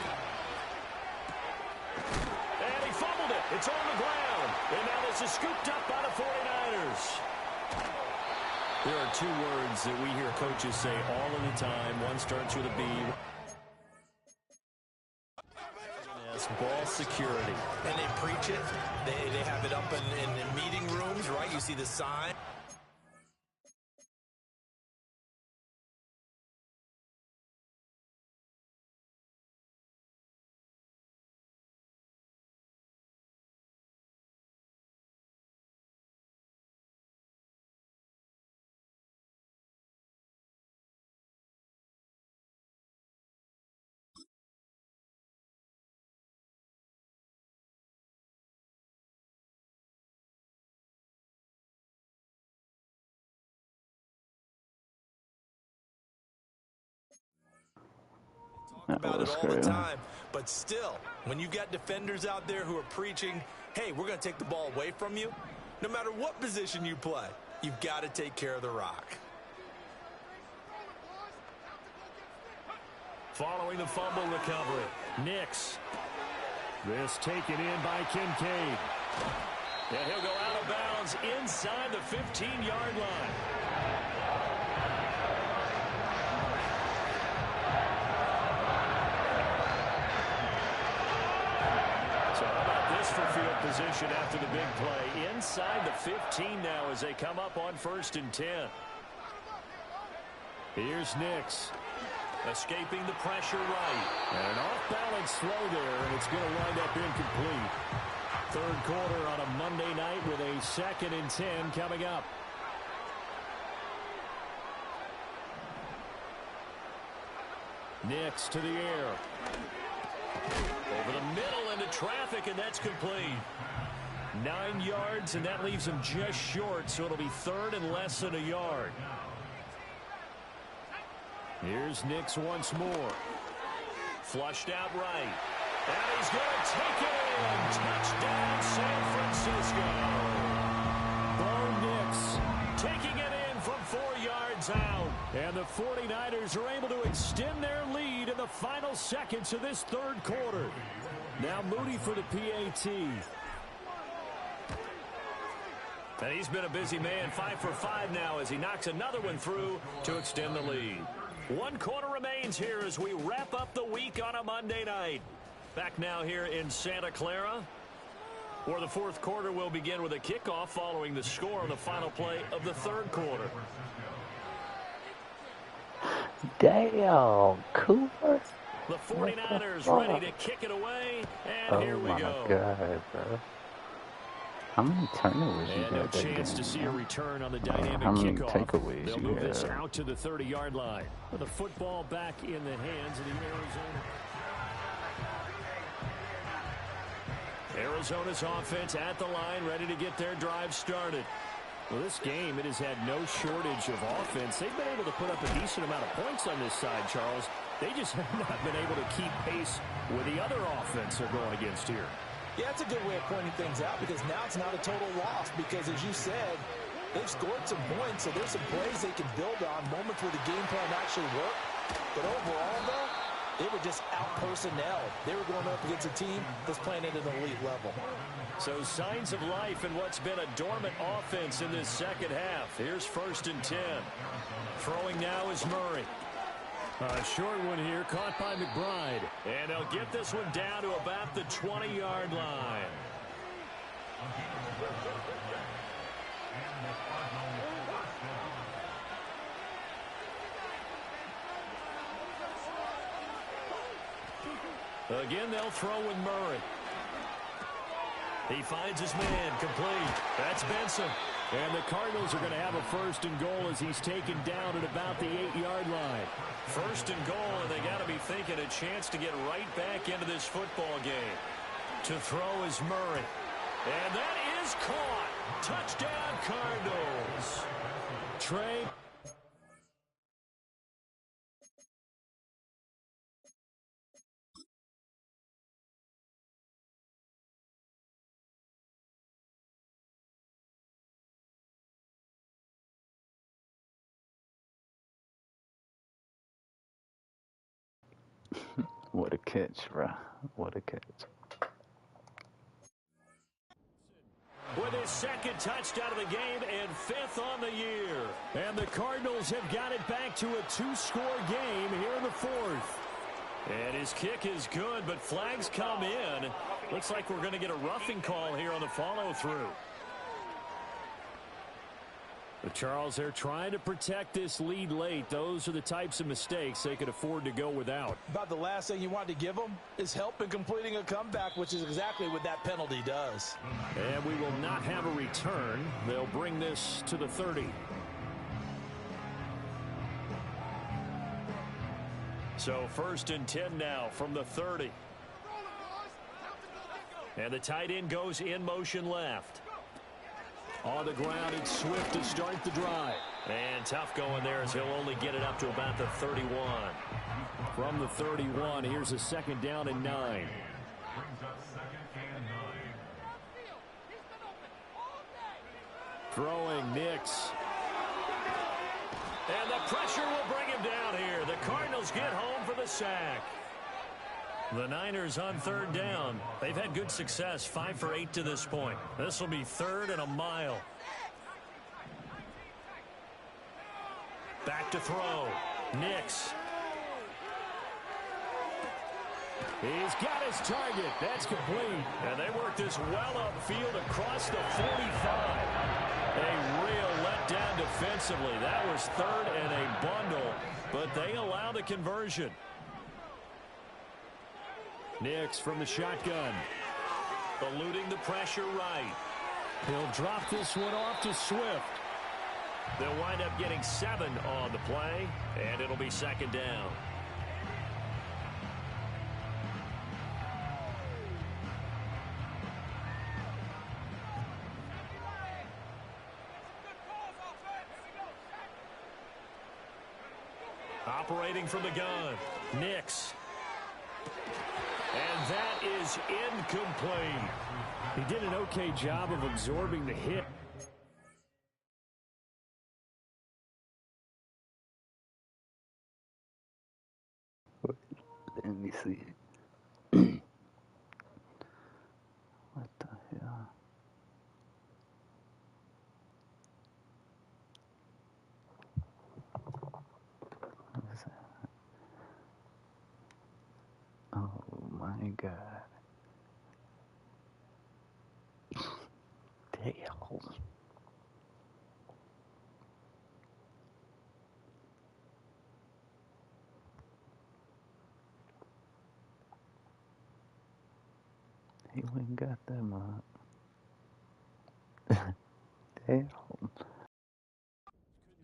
And he fumbled it. It's on the ground. And now this is scooped up by the 49ers. There are 2 words that we hear coaches say all of the time. One starts with a B. Ball security. And they preach it. They have it up in meeting rooms, right? You see the sign. About it all the time, but still, when you've got defenders out there who are preaching, hey, we're going to take the ball away from you, no matter what position you play, you've got to take care of the rock. Following the fumble recovery, Nix. This taken in by Kincaid. And he'll go out of bounds inside the 15-yard line. For field position after the big play. Inside the 15 now as they come up on 1st and 10. Here's Nix. Escaping the pressure right. And an off-balance throw there, and it's going to wind up incomplete. 3rd quarter on a Monday night with a 2nd and 10 coming up. Nix to the air. Over the middle into traffic, and that's complete. 9 yards, and that leaves him just short, so it'll be 3rd and less than a yard. Here's Nix once more. Flushed out right. And he's going to take it in. Touchdown, San Francisco. Bo Nix taking it in from 4 yards comes out. And the 49ers are able to extend their lead in the final seconds of this third quarter. Now Moody for the PAT. And he's been a busy man, 5 for 5 now as he knocks another one through to extend the lead. 1 quarter remains here as we wrap up the week on a Monday night. Back now here in Santa Clara, where the fourth quarter will begin with a kickoff following the score on the final play of the third quarter. Damn, Cooper. The 49ers ready to kick it away, and here we go. Oh, my God, bro. How many turnovers you got no that chance game, to see man? a return on the dynamic How many kickoff. takeaways They'll you move this have? out to the 30-yard line. With the football back in the hands of the Arizona's offense at the line, ready to get their drive started. Well, this game, it has had no shortage of offense. They've been able to put up a decent amount of points on this side, Charles. They just have not been able to keep pace with the other offense they're going against here. Yeah, that's a good way of pointing things out because now it's not a total loss because, as you said, they've scored some points, so there's some plays they can build on, moments where the game plan actually worked. But overall, though, they were just out-personnelled. They were going up against a team that's playing at an elite level. So signs of life in what's been a dormant offense in this second half. Here's 1st and 10. Throwing now is Murray. A short one here, caught by McBride. And they'll get this one down to about the 20-yard line. Again, they'll throw with Murray. He finds his man, complete. That's Benson. And the Cardinals are going to have a 1st and goal as he's taken down at about the 8-yard line. 1st and goal, and they got to be thinking a chance to get right back into this football game. To throw is Murray. And that is caught. Touchdown, Cardinals. Trey. What a catch, bro. What a catch. With his 2nd touchdown of the game and 5th on the year. And the Cardinals have got it back to a 2-score game here in the 4th. And his kick is good, but flags come in. Looks like we're going to get a roughing call here on the follow-through. But Charles, they're trying to protect this lead late. Those are the types of mistakes they could afford to go without. About the last thing you want to give them is help in completing a comeback, which is exactly what that penalty does. And we will not have a return. They'll bring this to the 30. So 1st and 10 now from the 30. And the tight end goes in motion left. On the ground, it's Swift to start the drive. And tough going there as he'll only get it up to about the 31. From the 31, here's a 2nd down and 9. Throwing Nix. And the pressure will bring him down here. The Cardinals get home for the sack. The Niners on 3rd down. They've had good success, 5 for 8 to this point. This will be 3rd and a mile. Back to throw. Nix. He's got his target. That's complete. And they work this well upfield across the 45. A real letdown defensively. That was 3rd and a bundle, but they allow the conversion. Nix from the shotgun. Eluding the pressure right. He'll drop this one off to Swift. They'll wind up getting 7 on the play, and it'll be 2nd down. Operating from the gun. Nix. And that is incomplete. He did an okay job of absorbing the hit. Let me see. What the hell? What is that? Oh my God. Damn. He went and got them up. Damn.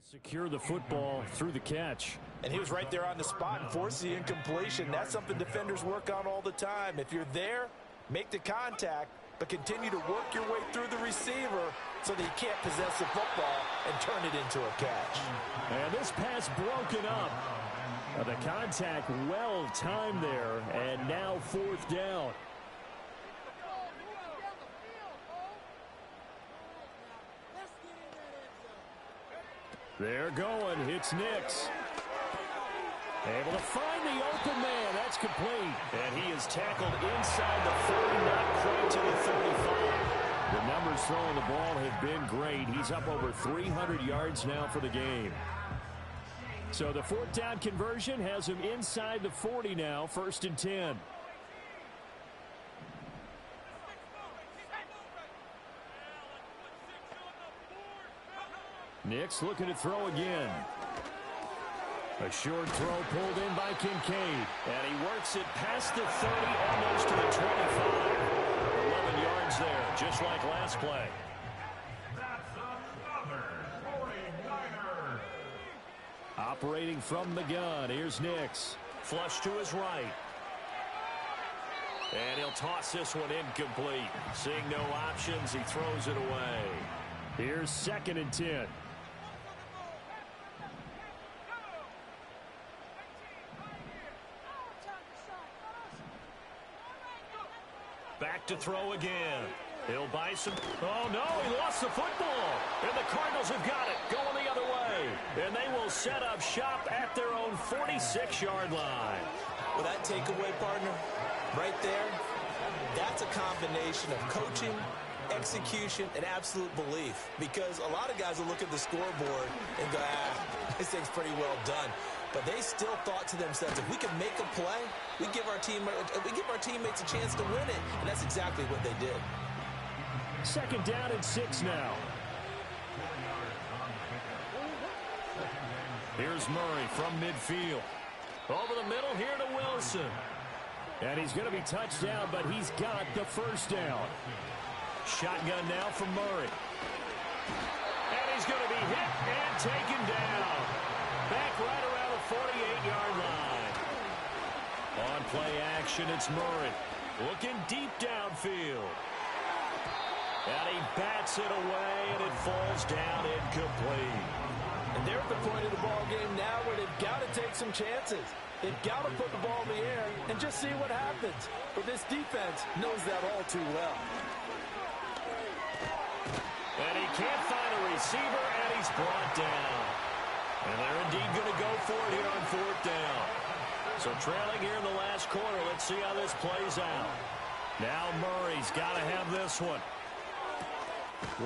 Secure the football through the catch. And he was right there on the spot and forced the incompletion. That's something defenders work on all the time. If you're there, make the contact, but continue to work your way through the receiver so that you can't possess the football and turn it into a catch. And this pass broken up. The contact well timed there, and now 4th down. They're going. It's Nix. Able to find the open man. That's complete. And he is tackled inside the 30, not quite to the 35. The numbers throwing the ball have been great. He's up over 300 yards now for the game. So the 4th down conversion has him inside the 40 now, 1st and 10. Nix looking to throw again. A short throw pulled in by Kincaid. And he works it past the 30, almost to the 25. 11 yards there, just like last play. That's another 49er. Operating from the gun, here's Nix. Flush to his right. And he'll toss this one incomplete. Seeing no options, he throws it away. Here's 2nd and 10. Back to throw again. He'll buy some. Oh, no, he lost the football. And the Cardinals have got it, going the other way. And they will set up shop at their own 46-yard line. Well, that takeaway, partner, right there, that's a combination of coaching, execution, and absolute belief. Because a lot of guys will look at the scoreboard and go, this thing's pretty well done. But they still thought to themselves, if we can make a play, we give our teammates a chance to win it. And that's exactly what they did. 2nd down and 6 now. Here's Murray from midfield. Over the middle here to Wilson. And he's going to be touched down, but he's got the 1st down. Shotgun now from Murray. And he's going to be hit and taken down. Back right around the 48-yard line. On play action, it's Murray. Looking deep downfield. And he bats it away, and it falls down incomplete. And they're at the point of the ball game now where they've got to take some chances. They've got to put the ball in the air and just see what happens. But this defense knows that all too well. And he can't find a receiver, and he's brought down. And they're indeed going to go for it here on 4th down. So trailing here in the last quarter, let's see how this plays out. Now Murray's got to have this one.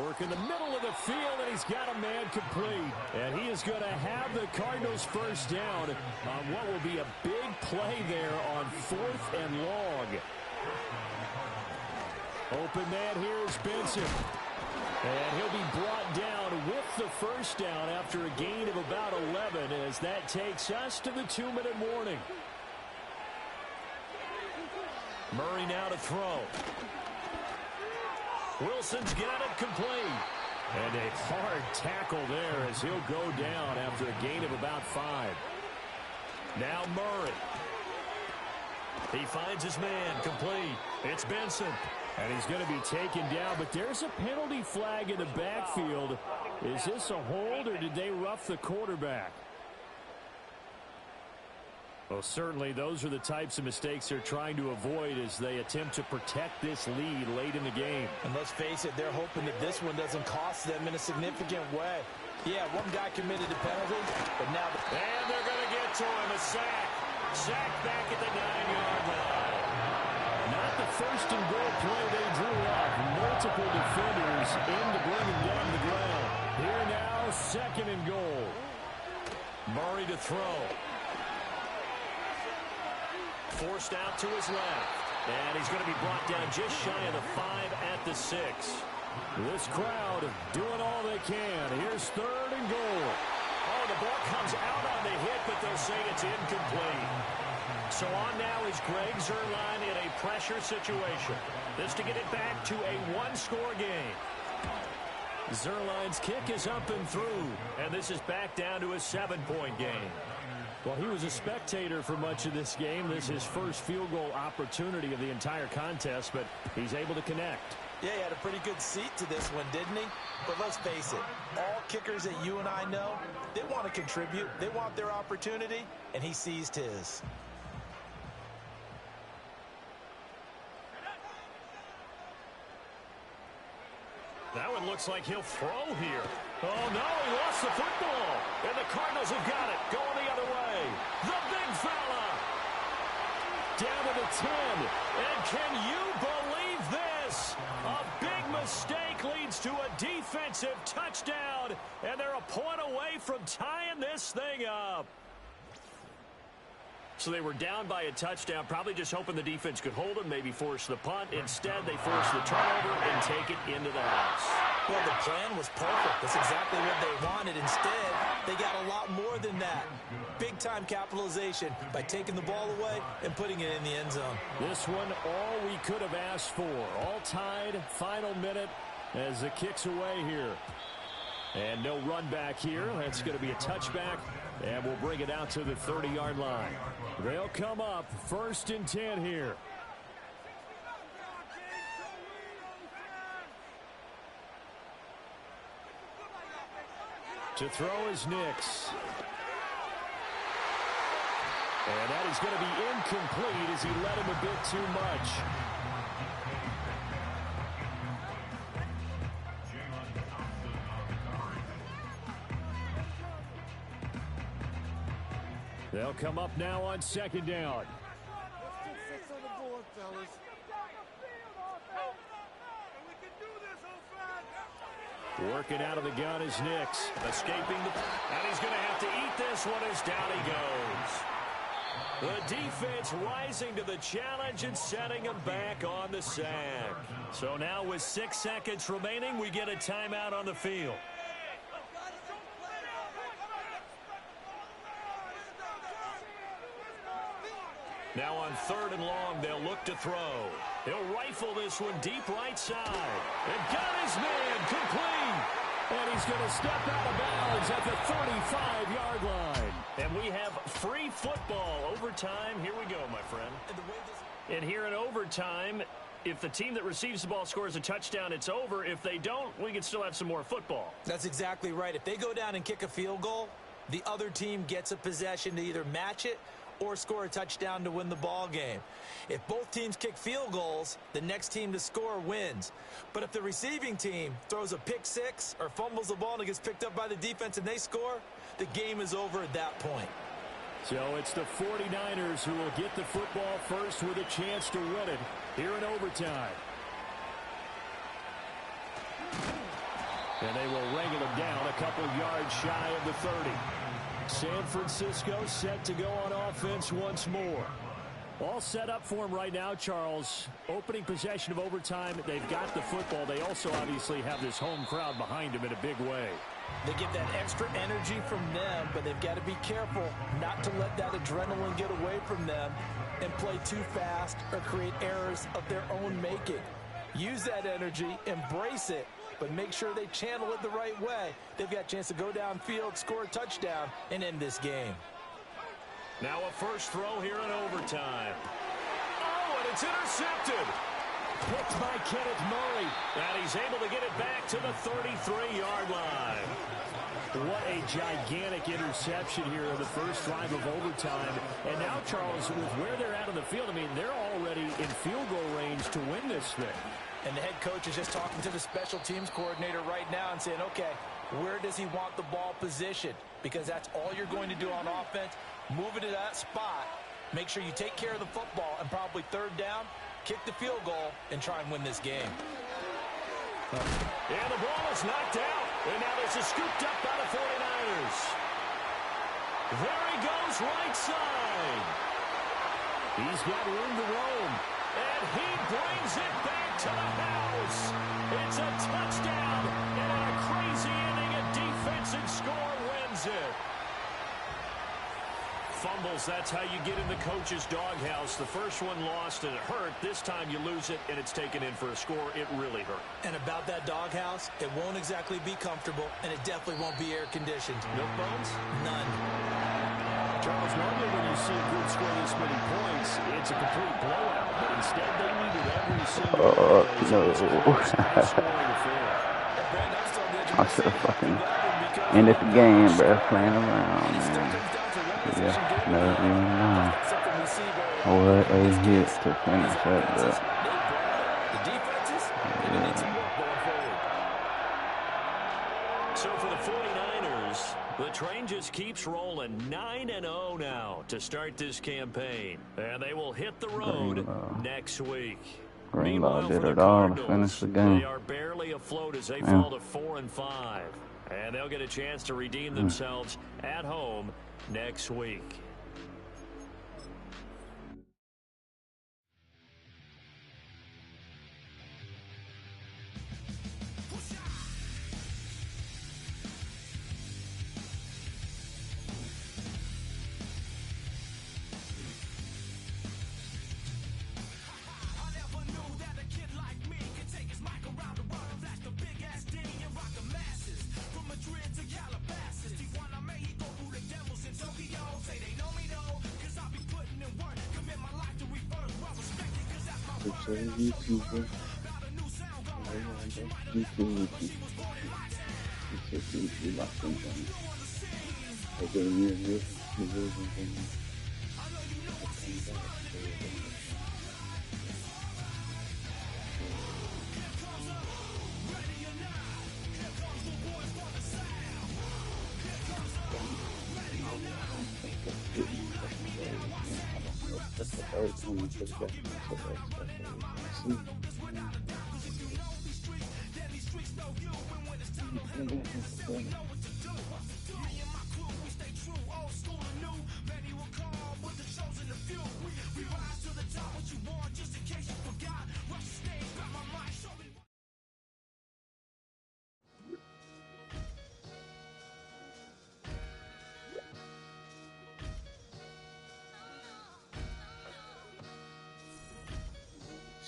Work in the middle of the field, and he's got a man complete. And he is going to have the Cardinals 1st down on what will be a big play there on 4th and long. Open man here is Benson. And he'll be brought down with the 1st down after a gain of about 11 as that takes us to the 2-minute warning. Murray now to throw. Wilson's got it complete. And a hard tackle there as he'll go down after a gain of about 5. Now Murray. He finds his man complete. It's Benson. And he's going to be taken down, but there's a penalty flag in the backfield. Is this a hold, or did they rough the quarterback? Well, certainly those are the types of mistakes they're trying to avoid as they attempt to protect this lead late in the game. And let's face it, they're hoping that this one doesn't cost them in a significant way. Yeah, one guy committed a penalty, but now... And they're going to get to him, a sack. Sacked back at the 9-yard line. Not the first and goal play they drew up. Multiple defenders in to bring him down to the ground. Here now, second and goal. Murray to throw. Forced out to his left. And he's going to be brought down just shy of the 5 at the 6. This crowd doing all they can. Here's third and goal. Oh, the ball comes out on the hit, but they'll say it's incomplete. So on now is Greg Zuerlein in a pressure situation. This to get it back to a one-score game. Zuerlein's kick is up and through, and this is back down to a 7-point game. Well, he was a spectator for much of this game. This is his first field goal opportunity of the entire contest, but he's able to connect. Yeah, he had a pretty good seat to this one, didn't he? But let's face it, all kickers that you and I know, they want to contribute. They want their opportunity, and he seized his. That one looks like he'll throw here. Oh, no, he lost the football. And the Cardinals have got it. Going the other way. The big fella. Down to the 10. And can you believe this? A big mistake leads to a defensive touchdown. And they're a point away from tying this thing up. So they were down by a touchdown, probably just hoping the defense could hold them, maybe force the punt. Instead, they force the turnover and take it into the house. Well, the plan was perfect. That's exactly what they wanted. Instead, they got a lot more than that. Big-time capitalization by taking the ball away and putting it in the end zone. This one, all we could have asked for. All tied, final minute as the kick's away here. And no run back here. That's going to be a touchback, and we'll bring it out to the 30-yard line. They'll come up first and 10 here. To throw is Nix. And that is going to be incomplete as he led him a bit too much. They'll come up now on second down. Working out of the gun is Nix. Escaping and he's going to have to eat this one as down he goes. The defense rising to the challenge and setting him back on the sack. So now with 6 seconds remaining, we get a timeout on the field. Now on third and long, they'll look to throw. He'll rifle this one deep right side. And got his man complete. And he's going to step out of bounds at the 35-yard line. And we have free football. Overtime. Here we go, my friend. And here in overtime, if the team that receives the ball scores a touchdown, it's over. If they don't, we can still have some more football. That's exactly right. If they go down and kick a field goal, the other team gets a possession to either match it or score a touchdown to win the ball game. If both teams kick field goals, the next team to score wins. But if the receiving team throws a pick six or fumbles the ball and it gets picked up by the defense and they score, the game is over at that point. So it's the 49ers who will get the football first with a chance to win it here in overtime. And they will wrangle them down a couple yards shy of the 30. San Francisco set to go on offense once more. All set up for him right now, Charles. Opening possession of overtime. They've got the football. They also obviously have this home crowd behind them in a big way. They get that extra energy from them, but they've got to be careful not to let that adrenaline get away from them and play too fast or create errors of their own making. Use that energy, embrace it, but make sure they channel it the right way. They've got a chance to go downfield, score a touchdown, and end this game. Now a first throw here in overtime. Oh, and it's intercepted. Picked by Kenneth Murray. And he's able to get it back to the 33-yard line. What a gigantic interception here in the first drive of overtime. And now, Charles, with where they're at on the field, I mean, they're already in field goal range to win this thing. And the head coach is just talking to the special teams coordinator right now and saying, okay, where does he want the ball positioned? Because that's all you're going to do on offense. Move it to that spot Make sure you take care of the football and probably third down, kick the field goal, and try and win this game. And the ball is knocked out. And now this is scooped up by the 49ers. There he goes, right side. He's got room to roam. And he brings it back to the house. It's a touchdown. And in a crazy inning, a defensive score wins it. Fumbles, that's how you get in the coach's doghouse. The first one lost and it hurt. This time you lose it and it's taken in for a score. It really hurt. And about that doghouse, it won't exactly be comfortable, and it definitely won't be air-conditioned. No bones? None. Charles, normally when you see a group score this many points, it's a complete blowout. But instead, they needed every single one of those high-scoring affair. I should have fucking ended the game, bro. Playing around, man. Yeah, never even know. What a hit to finish that, bro. So for the 49ers, the train just keeps rolling 9-0 now to start this campaign. And they will hit the road next week. Greenlaw did it all to finish the game. They are barely afloat as they fall to 4-5. And they'll get a chance to redeem themselves at home next week. YouTuber. YouTube. It's a lot of things. That's the third one we took back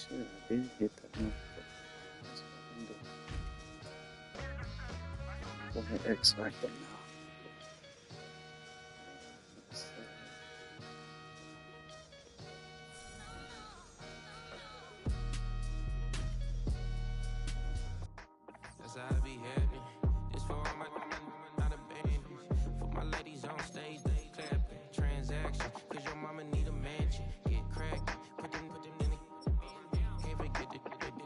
I did hit that one. Go ahead, X Factor now. That's how I be happening. This for all my not abandoned. For my ladies on stage, they clapping. Transaction, cause your mama need a mansion. Get cracked, put them in the. Can't forget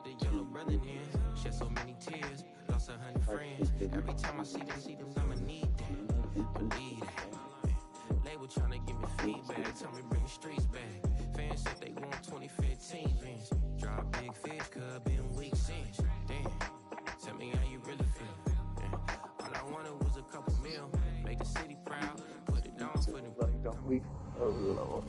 the yellow brother in. Shed so many tears, lost 100 friends. Every time I see them, I'ma need that. Believe that. Label tryna give me feedback, tell me bring the streets back. Fans said they want 2015 Vince. Drop big fish, cuz been weak since. Damn, tell me how you really feel. Yeah. All I wanted was a couple mil, make the city proud, put it on for them. Oh Lord.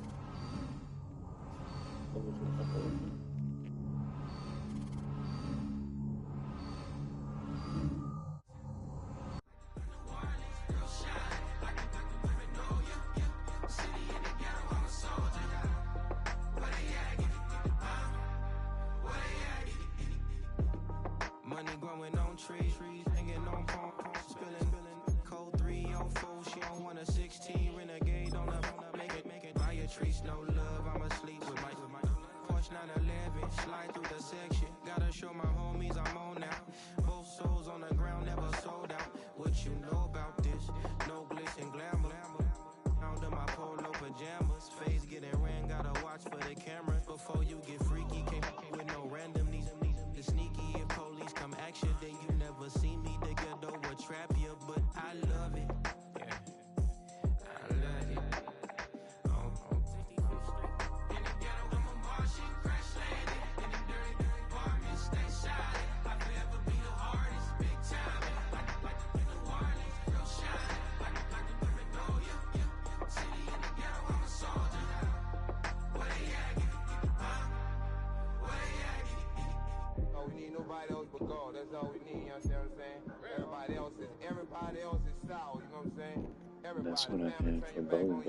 Money growing on trees, hanging on palm, spilling, code 304. She don't want a 16 renegade on her, make it buy a trees, no love. I'm asleep with my Porsche 911, slide through the section. Gotta show my homies I'm on now. Both souls on the ground, never sold out. What you know about this? No glitz and glamour. Under my polo pajamas, face getting ran. Gotta watch for the cameras before you get freaky. Can't with no random these sneaky. If police come action, then you never see me. The ghetto will trap you, but I love it. Yeah, I love it. dog. That's all we need, you understand what I'm saying? Everybody else is sour, you know what I'm saying? That's what I had for both.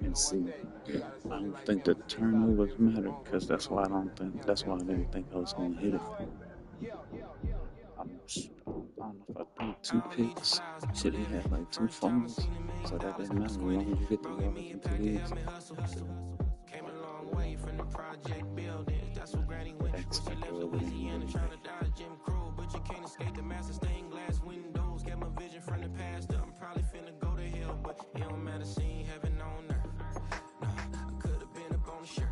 And see, I don't think the turnovers matter because that's why I didn't think I was gonna hit it. I don't know if I threw 2 picks. Shit, he had like 2 fumbles, so that didn't matter as long as you get the yards and TDs. Came a long way from the project buildings. That's what Granny went. When she left Louisiana trying to dodge Jim Crow, but you can't escape the master stained glass windows. Got my vision from the past. I'm probably finna go to hell, but it don't matter. Seeing heaven on earth. No, I could have been up on the shirt.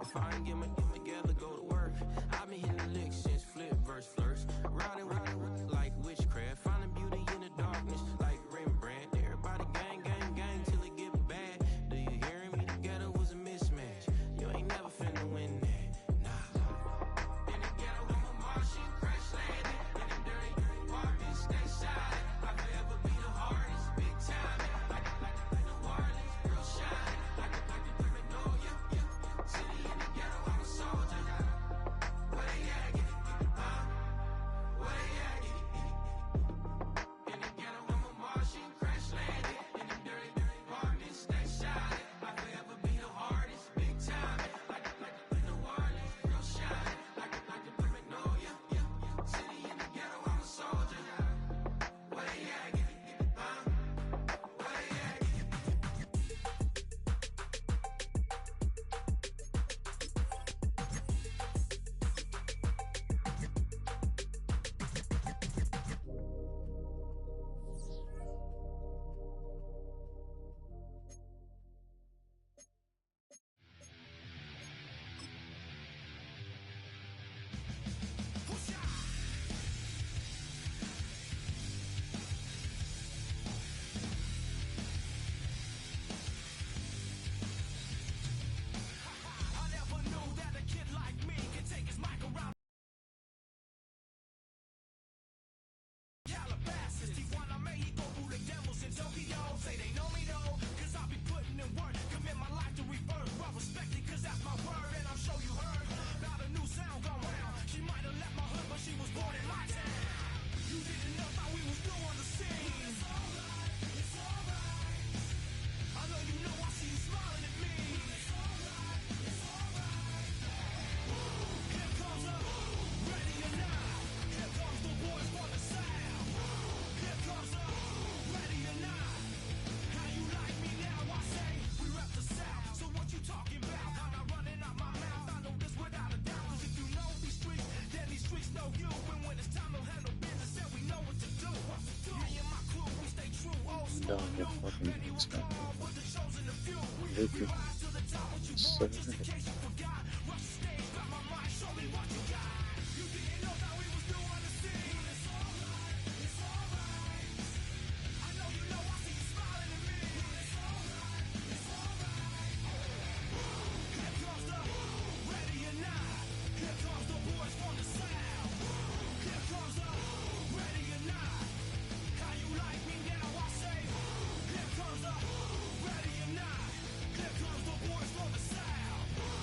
If I ain't get my together, go to work. I've been hitting the licks since flip verse first. Riding like witchcraft, finding beauty in the darkness like Rembrandt. Everybody gang, gang, gang till it get bad. Do you hear me? Together was a mismatch. You ain't never finna win that. Nah. In the ghetto, I'm a Martian, crash landing. In the dirty apartments, stay silent. I could ever be the hardest, big time. Like the Warlins, real shine. Like the paranoia. City in the ghetto, I'm a soldier. Where they at? Where they at? In the ghetto, I'm a Martian, crash landing. In the dirty apartments, stay silent. I could ever be the hardest, big time. Like the Warlins, real shine. Like the paranoia. City in the ghetto, I'm a soldier. Where they at? Where they at? I never knew that a kid like me could take his mic around Calabasas. Tijuana, Mexico, who the devils in Tokyo say they know me though, cause I be putting in work, commit my life to rebirth. Well respected, cause that's my word, and I'm sure you heard about a new sound gone round. She might have left my hood, but she was born in my town. You didn't know how we was new on the scene. It's alright. I know you know, I see you smiling at me. It's alright. Here comes a ready or not. Here comes the boys for the sound. Here comes a ready or not. How you like me now? I say we rep the South. So what you talking about? I'm not running out my mouth. I know this without a doubt. Cause if you know these streets, then these streets know you. And when it's time to handle business, then we know what to do. Me and my crew, we stay true. Old school, new. Many will come, but the chosen a few. We rise to the top. What you want, just in case you forgot. Rush the stage, grab my mic, show me what you got. You didn't know that we was new on the scene. It's alright. I know you know, I see you smiling at me. It's alright. Here comes the ready or not. Here comes the boys from the South. Here comes the ready or not. How you like me now? I say, here comes the ready or not. Here comes the boys from the South.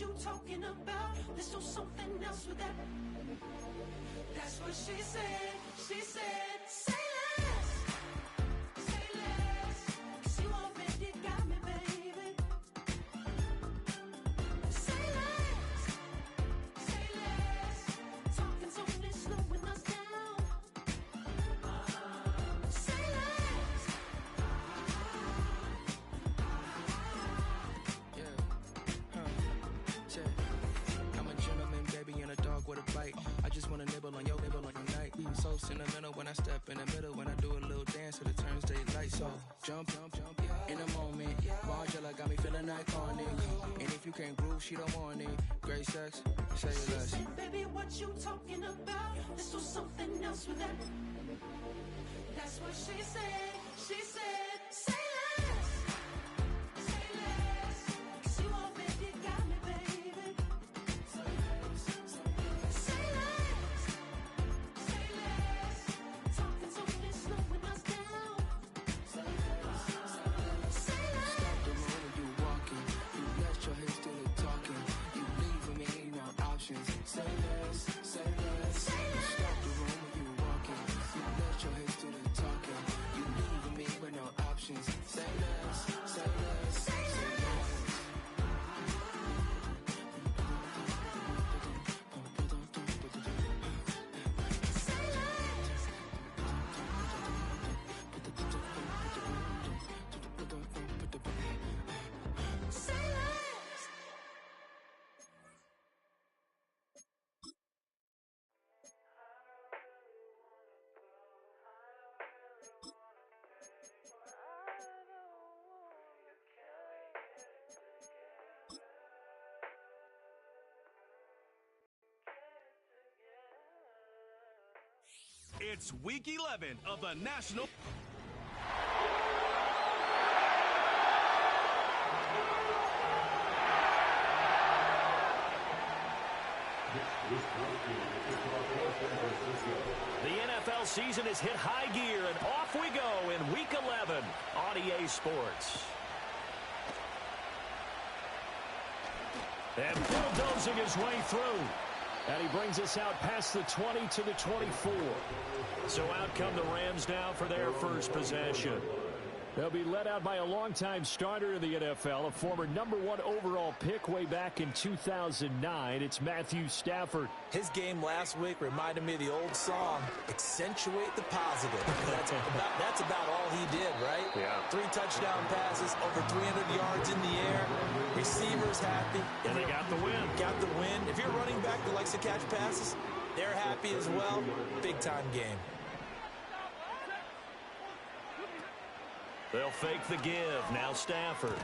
you talking about. Let's do something else with that. That's what she said. She said, say less. Say less. 'Cause you already got me, baby. Say less. Say less. Talking's only slowing us down. Say less. I'm a gentleman, baby, and a dog with a bite. I just wanna nibble on your night. So sentimental when I step in the middle. When I do a little dance, it turns daylight. So jump, in a moment. Margella got me feeling iconic. And if you can't groove, she don't want it. Great sex, say less. She said, baby, what you talking about? Let's do something else with that. That's what she said. She said, say less. Say less. 'Cause you already got me, baby. Say less. Say less. Say less. Talking's only slowing us down. Say less. Say less. Stop the room when you walking. You let your head still talking. You leaving me no options. Say less, say less. Stop the room when you walking. You let your head still talking. You leaving me with no options. Say less, say less, say less. Say less. It's week 11 of the National. The NFL season has hit high gear, and off we go in Week 11 on EA Sports. And bulldozing his way through. And he brings us out past the 20 to the 24. So out come the Rams now for their first possession. They'll be led out by a longtime starter in the NFL, a former #1 overall pick way back in 2009. It's Matthew Stafford. His game last week reminded me of the old song, Accentuate the Positive. That's about all he did, right? Yeah. 3 touchdown passes, over 300 yards in the air. Receivers happy. And they got the win. Got the win. If you're a running back that likes to catch passes, they're happy as well. Big-time game. They'll fake the give. Now Stafford.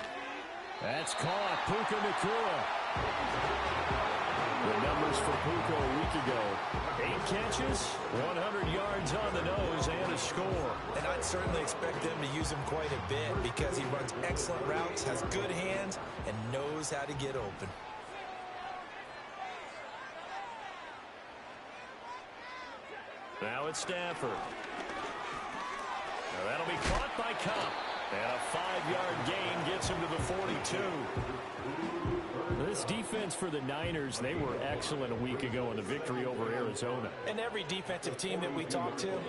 That's caught. Puka Nacua. The numbers for Puka a week ago. 8 catches, 100 yards on the nose, and a score. And I'd certainly expect them to use him quite a bit because he runs excellent routes, has good hands, and knows how to get open. Now it's Stafford. Now that'll be caught by Cup. And a 5-yard gain gets him to the 42. This defense for the Niners, they were excellent a week ago in the victory over Arizona. And every defensive team that we talk to,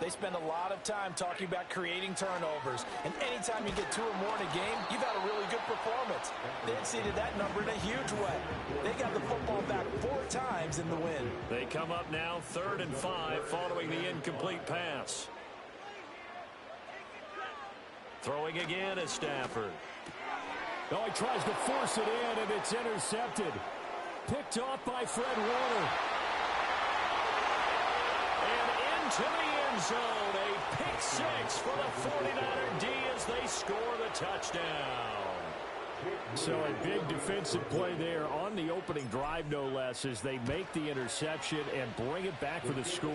they spend a lot of time talking about creating turnovers. And anytime you get 2 or more in a game, you've had a really good performance. They exceeded that number in a huge way. They got the football back 4 times in the win. They come up now 3rd and 5 following the incomplete pass. Throwing again is Stafford. Oh, he tries to force it in, and it's intercepted. Picked off by Fred Warner. And into the end zone, a pick 6 for the 49er D as they score the touchdown. So a big defensive play there on the opening drive, no less, as they make the interception and bring it back for the score.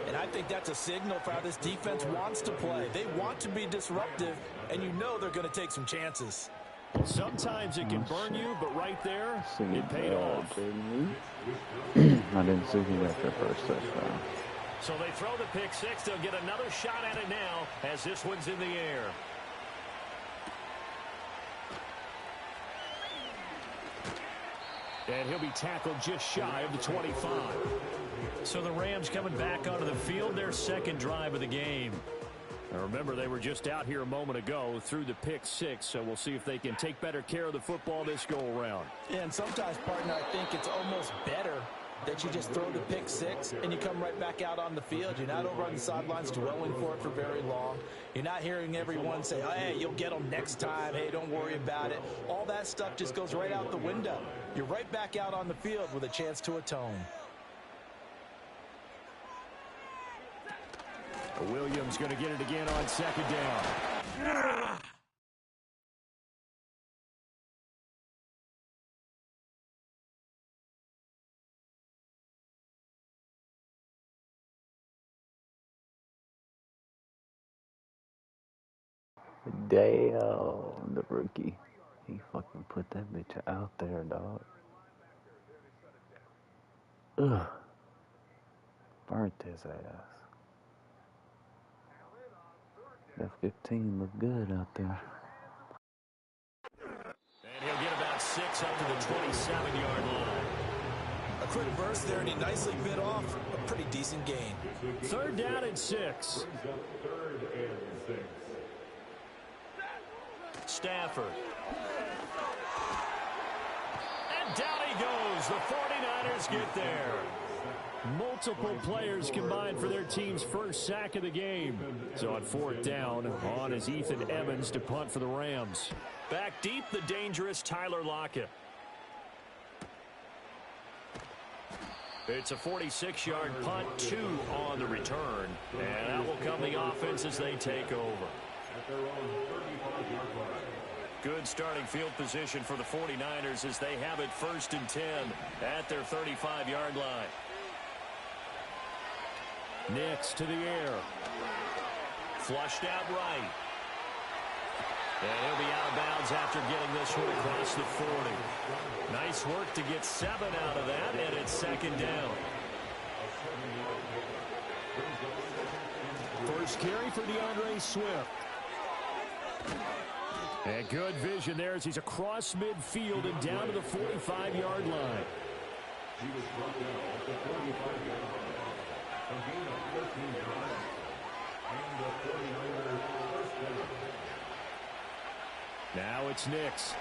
And I think that's a signal for how this defense wants to play. They want to be disruptive, and you know they're going to take some chances. Well, sometimes it can burn you, but right there, it paid off. I didn't see he got their first touchdown. So they throw the pick 6. They'll get another shot at it now as this one's in the air. And he'll be tackled just shy of the 25. So the Rams coming back onto the field, their second drive of the game. Now remember, they were just out here a moment ago through the pick six, so we'll see if they can take better care of the football this go-around. Yeah, and sometimes, partner, I think it's almost better that you just throw the pick six and you come right back out on the field. You're not over on the sidelines dwelling for it for very long. You're not hearing everyone say, oh, hey, you'll get them next time. Hey, don't worry about it. All that stuff just goes right out the window. You're right back out on the field with a chance to atone. Williams going to get it again on second down. Damn, the rookie. He fucking put that bitch out there, dog. Ugh. Burnt his ass. That 15 looked good out there. And he'll get about 6 up to the 27-yard line. A quick burst there, and he nicely bit off a pretty decent gain. 3rd down and 6. Stafford. And down he goes. The 49ers get there. Multiple players combined for their team's first sack of the game. So on 4th down, on is Ethan Evans to punt for the Rams. Back deep, the dangerous Tyler Lockett. It's a 46-yard punt, 2 on the return. And that will come the offense as they take over. Good starting field position for the 49ers as they have it 1st and 10 at their 35-yard line. Nix to the air. Flushed out right. And he'll be out of bounds after getting this one across the 40. Nice work to get 7 out of that, and it's 2nd down. First carry for DeAndre Swift. And good vision there as he's across midfield and down to the 45-yard line. He was brought down at the 45-yard line. A gain of 14 yards. And the 49ers first down. Now it's Nix.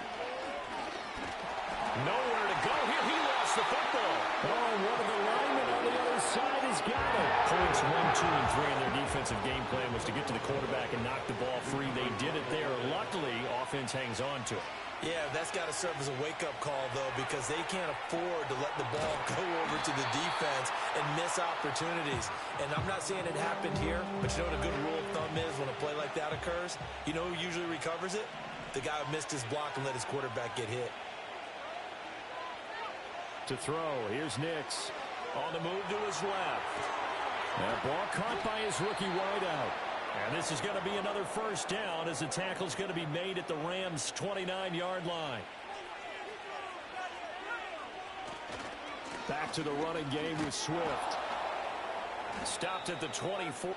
Nowhere to go here. He lost the football. Oh, one of the linemen on the other side has got it. Points 1, 2, and 3 in their defensive game plan was to get to the quarterback and knock the ball free. They did it there. Luckily, offense hangs on to it. Yeah, that's got to serve as a wake-up call, though, because they can't afford to let the ball go over to the defense and miss opportunities. And I'm not saying it happened here, but you know what a good rule of thumb is when a play like that occurs? You know who usually recovers it? The guy who missed his block and let his quarterback get hit. To throw, here's Nix. On the move to his left. That ball caught by his rookie wideout. And this is going to be another first down as the tackle's going to be made at the Rams' 29-yard line. Back to the running game with Swift. Stopped at the 24.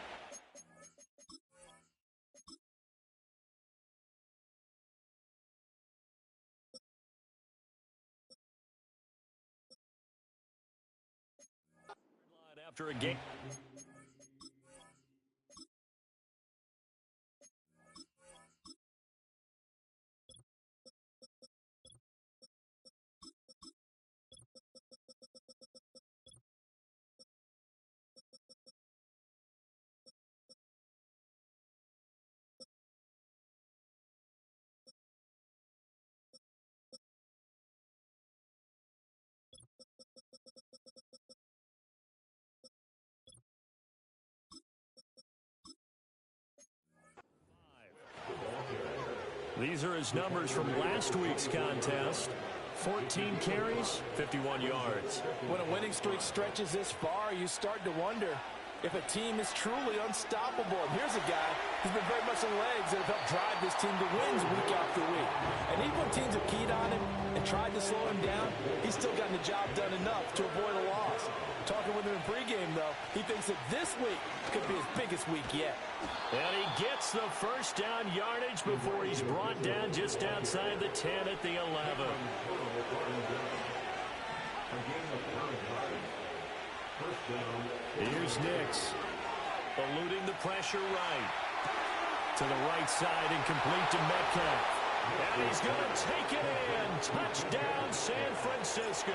After a game. These are his numbers from last week's contest. 14 carries, 51 yards. When a winning streak stretches this far, you start to wonder if a team is truly unstoppable. And here's a guy who's been very much in legs that have helped drive this team to wins week after week. And even when teams have keyed on him and tried to slow him down, he's still gotten the job done enough to avoid a loss. Talking with him in pregame, though, he thinks that this week could be his biggest week yet. And he gets the first down yardage before he's brought down just outside the 10 at the 11. Here's Nix. Eluding the pressure right. To the right side and complete to Metcalf. And he's going to take it in. Touchdown, San Francisco.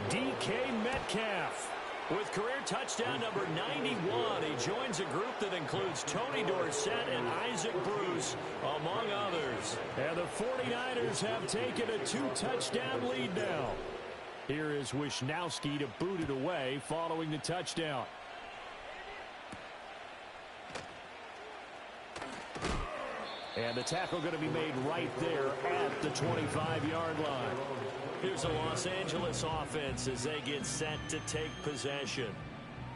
DK Metcalf with career touchdown number 91. He joins a group that includes Tony Dorsett and Isaac Bruce, among others. And the 49ers have taken a 2-touchdown lead now. Here is Wisnowski to boot it away following the touchdown. And the tackle going to be made right there at the 25-yard line. Here's the Los Angeles offense as they get set to take possession.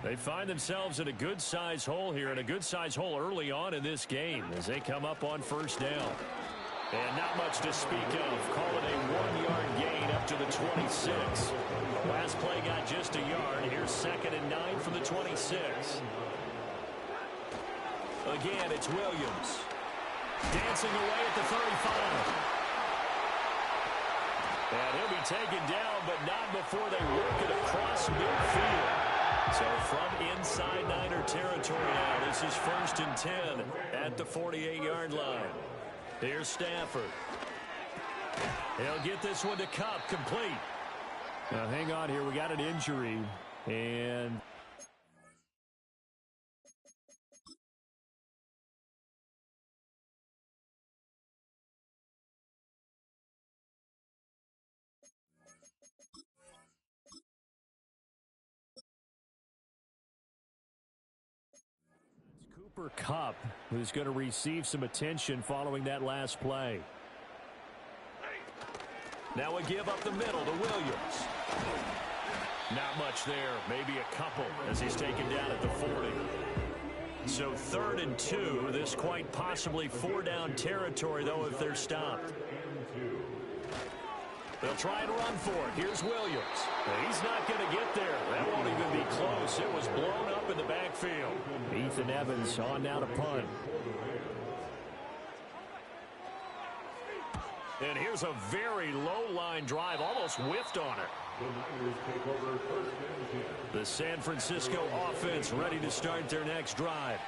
They find themselves in a good-sized hole here, and a good-sized hole early on in this game as they come up on first down. And not much to speak of. Call it a 1-yard gain up to the 26. Last play got just a yard. Here's 2nd and 9 from the 26. Again, it's Williams. Dancing away at the 35. And he'll be taken down, but not before they work it across midfield. So from inside Niner territory now, this is 1st and 10 at the 48-yard line. Here's Stafford. He'll get this one to Kupp, complete. Now hang on here, we got an injury, and Cooper Kupp, who's going to receive some attention following that last play. Now a give up the middle to Williams. Not much there, maybe a couple as he's taken down at the 40. So 3rd and 2, this quite possibly 4-down territory, though, if they're stopped. They'll try and run for it. Here's Williams. He's not going to get there. That won't even be close. It was blown up in the backfield. Ethan Evans on now to punt. And here's a very low-line drive, almost whiffed on it. The San Francisco offense ready to start their next drive.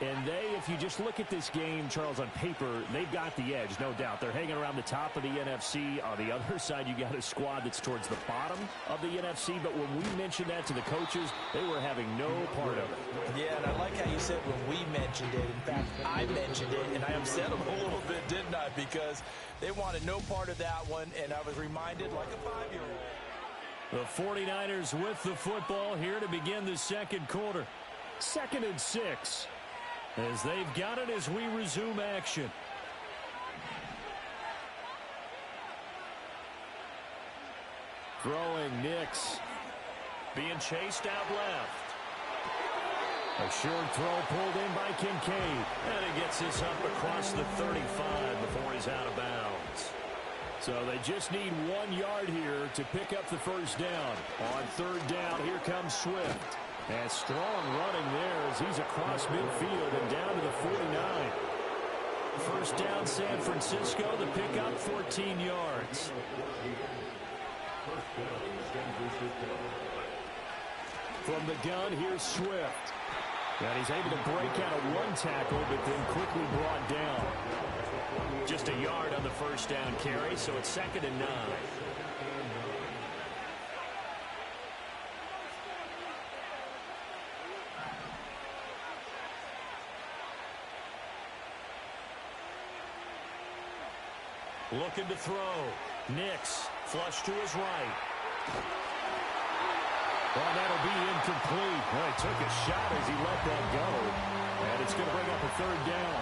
And they, if you just look at this game, Charles, on paper, they've got the edge, no doubt. They're hanging around the top of the NFC. On the other side, you got a squad that's towards the bottom of the NFC. But when we mentioned that to the coaches, they were having no part of it. Yeah, and I like how you said when we mentioned it. In fact, I mentioned it, and I upset them a little bit, didn't I? Because they wanted no part of that one, and I was reminded like a 5-year-old. The 49ers with the football here to begin the second quarter. 2nd and 6. As they've got it as we resume action. Throwing Nix. Being chased out left. A short throw pulled in by Kincaid. And he gets this up across the 35 before he's out of bounds. So they just need 1 yard here to pick up the first down. On 3rd down, here comes Swift. And strong running there as he's across midfield and down to the 49. First down, San Francisco, the pickup, 14 yards. From the gun, here's Swift. And he's able to break out of 1 tackle, but then quickly brought down. Just a yard on the first down carry, so it's 2nd and 9. Looking to throw. Nix, flush to his right. Well, that'll be incomplete. Well, he took a shot as he let that go. And it's going to bring up a 3rd down.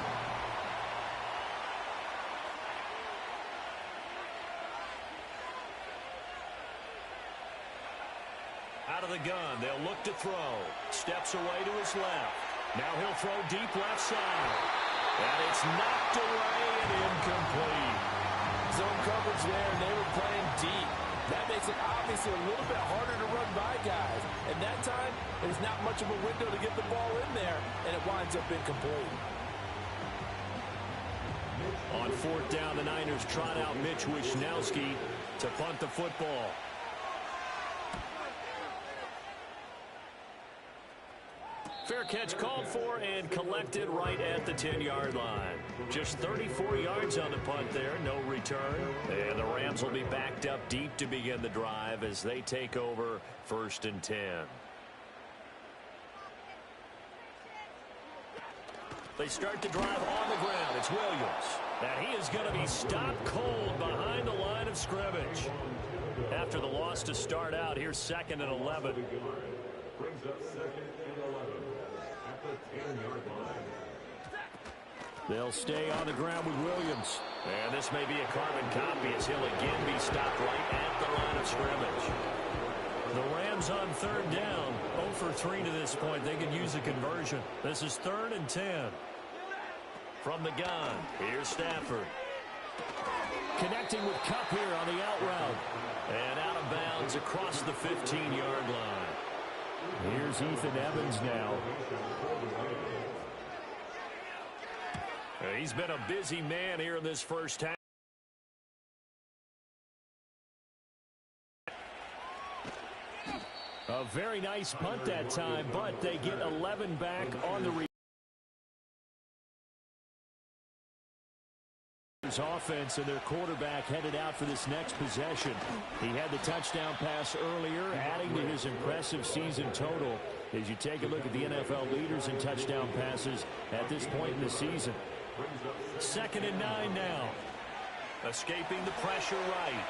Out of the gun, they'll look to throw. Steps away to his left. Now he'll throw deep left side. And it's knocked away and incomplete. Zone coverage there, and they were playing deep. That makes it obviously a little bit harder to run by guys. And that time, there's not much of a window to get the ball in there, and it winds up incomplete. On 4th down, the Niners trot out Mitch Wisnowski to punt the football. catch called for and collected right at the 10-yard line. Just 34 yards on the punt there, no return. And the Rams will be backed up deep to begin the drive as they take over 1st and 10. They start the drive on the ground. It's Williams. And he is going to be stopped cold behind the line of scrimmage. After the loss to start out, here's 2nd and 11. Brings up 2nd and 11 at the 10-yard line. They'll stay on the ground with Williams. And this may be a carbon copy as he'll again be stopped right at the line of scrimmage. The Rams on 3rd down. 0 for 3 to this point. They could use a conversion. This is 3rd and 10. From the gun, here's Stafford. Connecting with Kupp here on the out route. And out of bounds across the 15-yard line. Here's Ethan Evans now. He's been a busy man here in this first half. A very nice punt that time, but they get 11 back on the offense, and their quarterback headed out for this next possession. He had the touchdown pass earlier, adding to his impressive season total as you take a look at the NFL leaders in touchdown passes at this point in the season. 2nd and 9 now. Escaping the pressure right.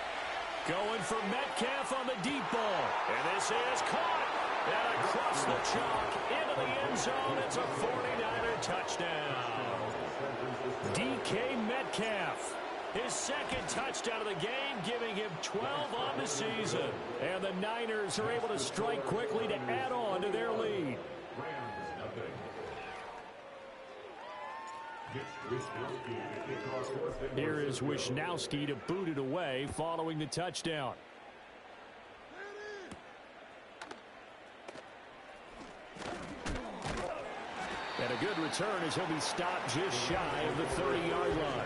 Going for Metcalf on the deep ball. And this is caught. And across the chalk into the end zone. It's a 49er touchdown. DK Metcalf. His 2nd touchdown of the game, giving him 12 on the season. And the Niners are able to strike quickly to add on to their lead. Here is Wishnowski to boot it away following the touchdown. And a good return as he'll be stopped just shy of the 30-yard line.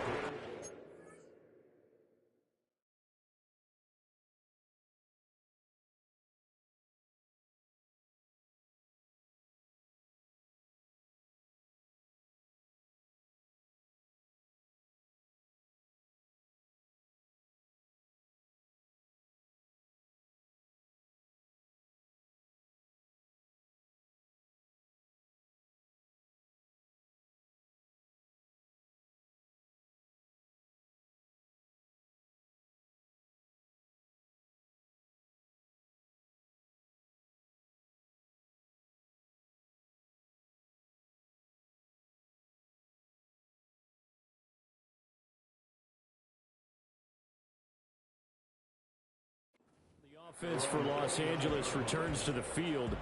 Offense for Los Angeles returns to the field.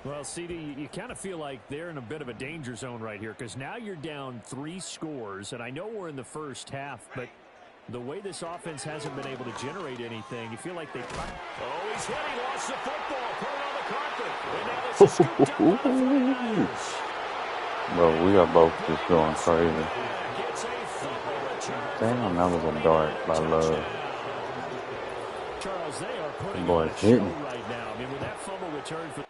Well, CD, you kind of feel like they're in a bit of a danger zone right here because now you're down 3 scores, and I know we're in the first half, but the way this offense hasn't been able to generate anything, you feel like they... Oh, he's hit. He lost the football. Put it on the carpet. And now this is scooped up by the 49ers. Bro, we are both just going crazy. Damn, that was a dart by Love. Charles, they are putting Boy, on a show right now. I mean, with that fumble return for...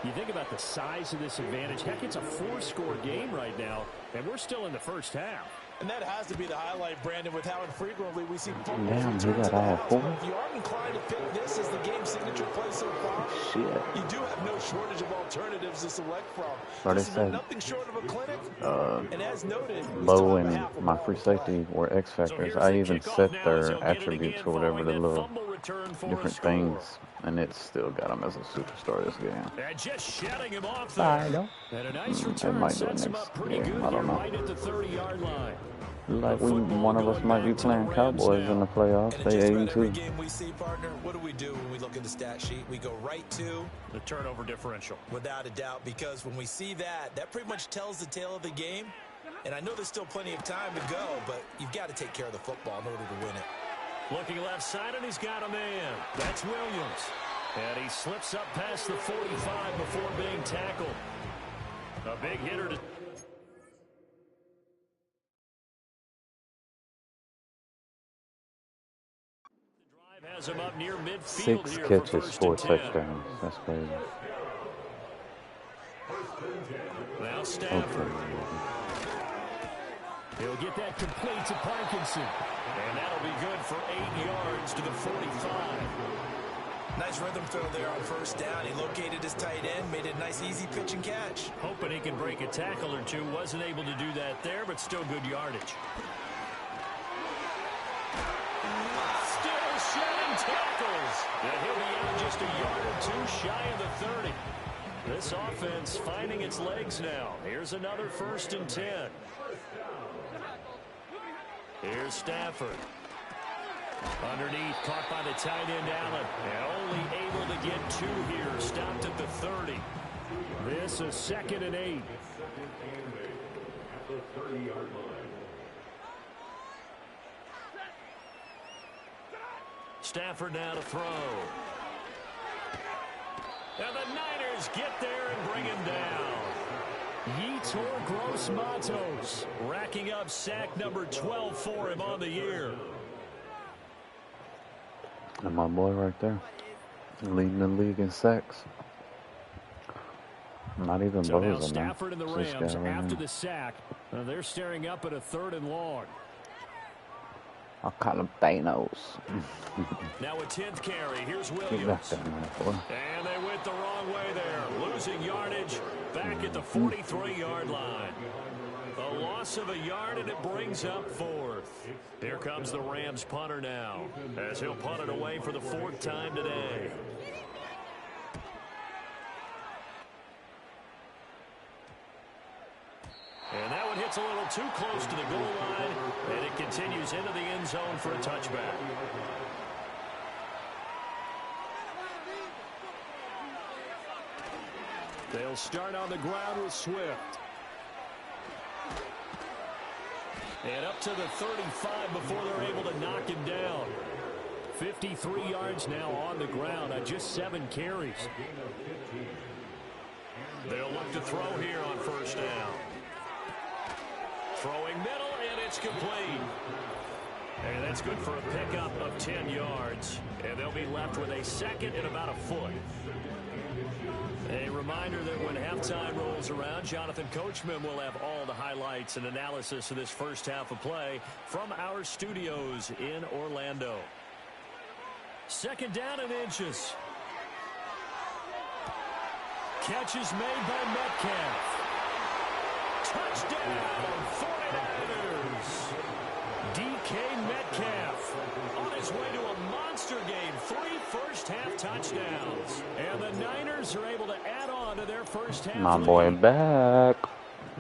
You think about the size of this advantage. Heck, it's a 4-score game right now, and we're still in the first half. And that has to be the highlight, Brandon, with how infrequently we see fumbles Damn, return he to got the all house. 4. But if you are inclined to pick this as the game signature play so far, Shit. you do have no shortage of alternatives to select from. But This it has said, been nothing short of a clinic. And as noted, Bo and my free safety were X factors. I even set their attributes or whatever, the little different things, and it still got him as a superstar this game. And just shutting him off I there. know. And a nice It return might do it sets him next up pretty year. good I don't here know. right at the 30-yard line. Like one of us might be playing Cowboys in the playoffs. And They just about every 8-2. game we see, partner, what do we do when we look at the stat sheet? We go right to The turnover differential. without a doubt, because when we see that, that pretty much tells the tale of the game. And I know there's still plenty of time to go, but you've got to take care of the football in order to win it. Looking left side, and he's got a man. That's Williams. And he slips up past the 45 before being tackled. A big hitter to... Has him up near midfield 6 here catches, for 4 touchdowns. That's crazy. Now Stafford. He'll get that complete to Parkinson. And that'll be good for 8 yards to the 45. Nice rhythm throw there on first down. He located his tight end, made it a nice easy pitch and catch. Hoping he can break a tackle or two. Wasn't able to do that there, but still good yardage. Shedding tackles. And he'll be out just a yard or two shy of the 30. This offense finding its legs now. Here's another 1st and 10. Here's Stafford. Underneath, caught by the tight end Allen. And only able to get 2 here. Stopped at the 30. This is 2nd and 8. Stafford now to throw. And the Niners get there and bring him down. year2 racking up sack number 12 for him on the year. And my boy right there, leading the league in sacks. Not even so now Bosa, Stafford and the man. Rams after the sack. They're staring up at a 3rd and long. I'll call him Thanos. Now a 10th carry. Here's Williams. And they went the wrong way there. Losing yardage back at the 43-yard line. A loss of a yard, and it brings up 4th. Here comes the Rams punter now, as he'll punt it away for the 4th time today. And that one hits a little too close to the goal line, and it continues into the end zone for a touchback. They'll start on the ground with Swift. And up to the 35 before they're able to knock him down. 53 yards now on the ground on just 7 carries. They'll look to throw here on 1st down. Throwing middle, and it's complete. And that's good for a pickup of 10 yards. And they'll be left with a 2nd and about a foot. A reminder that when halftime rolls around, Jonathan Coachman will have all the highlights and analysis of this first half of play from our studios in Orlando. 2nd down and inches. Catch is made by Metcalf. Touchdown, 49ers. DK Metcalf on his way to a monster game. 3 first-half touchdowns. And the Niners are able to add on to their first half. My boy back.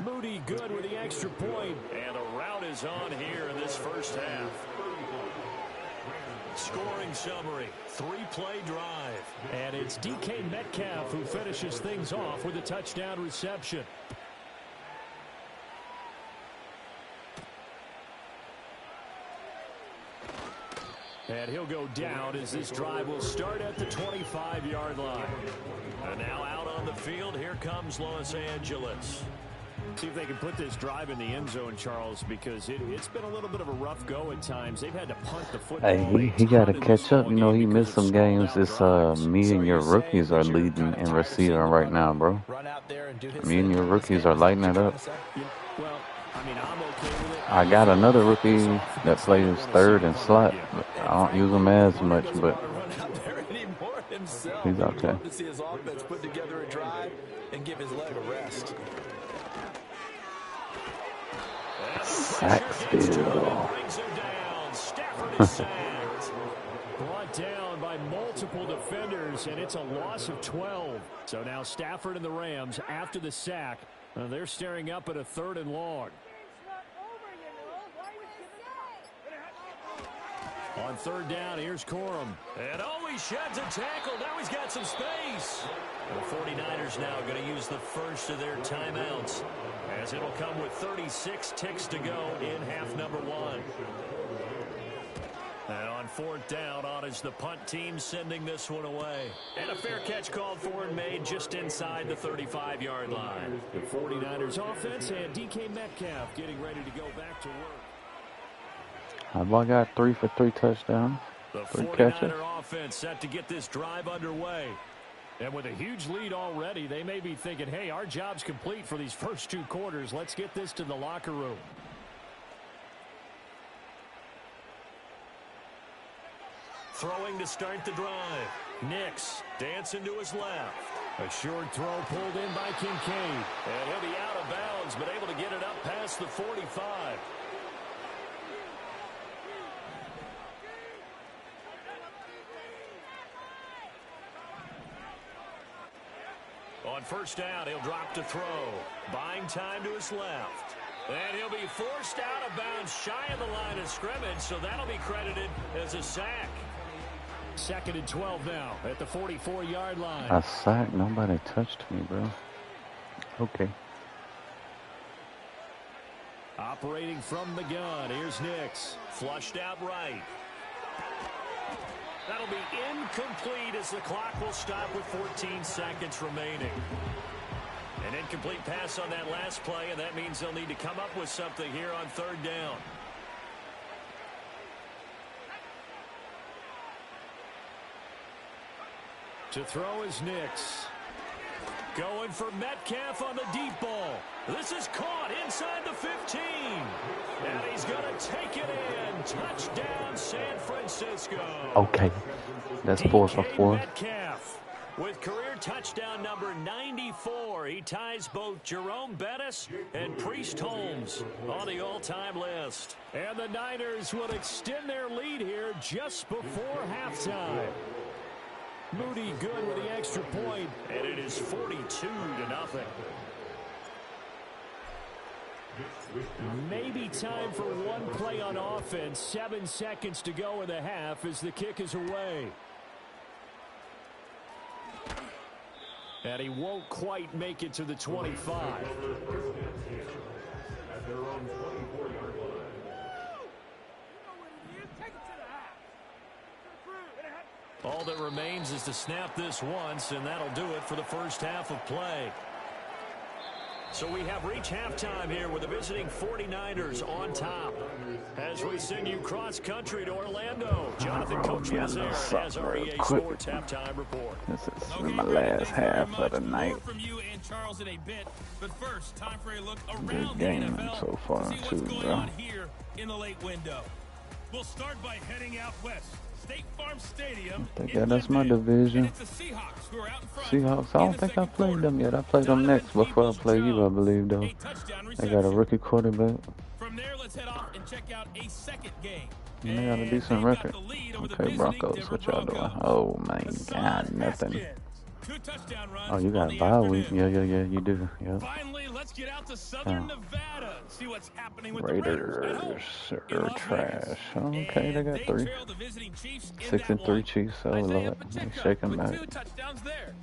Moody good with the extra point. And the route is on here in this first half. Scoring summary, 3-play drive. And it's DK Metcalf who finishes things off with a touchdown reception. And he'll go down as this drive will start at the 25-yard line. And now out on the field, here comes Los Angeles. See if they can put this drive in the end zone, Charles, because it's been a little bit of a rough go at times. They've had to punt the football. Hey, he got to catch up. You know, he missed some games. It's me and your rookies are leading in receiving right now, bro. Me and your rookies are lighting it up. Well, I mean, I'm okay with it. I got another rookie that plays 3rd and slot. I don't use him as much, but he's okay. To see his offense put together a drive and give his leg a rest. Sack still. Brought down by multiple defenders, and it's a loss of 12. So now Stafford and the Rams, after the sack, they're staring up at a 3rd and long. On 3rd down, here's Corum. And he sheds a tackle. Now he's got some space. The 49ers now going to use the first of their timeouts, as it'll come with 36 ticks to go in half number 1. And on 4th down on as the punt team sending this one away. And a fair catch called for and made just inside the 35-yard line. The 49ers offense and DK Metcalf getting ready to go back to work. How about got 3 for 3 touchdowns? The 3 49er catches. offense set to get this drive underway. And with a huge lead already, they may be thinking, hey, our job's complete for these first 2 quarters. Let's get this to the locker room. Throwing to start the drive. Nix dancing to his left. A short throw pulled in by Kincaid. And he'll be out of bounds, but able to get it up past the 45. On first down, he'll drop to throw. Buying time to his left. And he'll be forced out of bounds shy of the line of scrimmage, so that'll be credited as a sack. 2nd and 12 now at the 44-yard line. A sack? Nobody touched me, bro. Okay. Operating from the gun, here's Nix. Flushed out right. That'll be incomplete as the clock will stop with 14 seconds remaining. An incomplete pass on that last play, and that means they'll need to come up with something here on 3rd down. To throw is Nix. Going for Metcalf on the deep ball. This is caught inside the 15. And he's going to take it in. Touchdown, San Francisco. Okay. That's 4 for 4. Metcalf with career touchdown number 94. He ties both Jerome Bettis and Priest Holmes on the all-time list. And the Niners will extend their lead here just before halftime. Moody good with the extra point. And it is 42-0. Maybe time for one play on offense. 7 seconds to go in the half as the kick is away. And he won't quite make it to the 25. All that remains is to snap this once, and that'll do it for the first half of play. So we have reached halftime here with the visiting 49ers on top. As we send you cross-country to Orlando, Jonathan Coach was there has our EA Sports halftime report. This is my last half of the night. From you and Charles in a bit, but first, time for a look Good around game the NFL so far, to see what's too, going bro. on here in the late window. We'll start by heading out west. State Farm Stadium. Yeah, that's my division. It's the Seahawks who are out in front. Seahawks, I don't think I played them yet. I played them next before I play you, I believe, though. They got a rookie quarterback. From there, let's head off and check out a second game. And they got a decent record. Okay, Broncos, what y'all doing? Oh, my God, nothing. Oh, you got a bye week. Yeah, you do. Yeah. Finally, let's get out to Southern Nevada. See what's happening with Raiders are trash. Okay, they got 3. 6-3 Chiefs. Oh, Lord. They shake them back. 2 touchdowns there.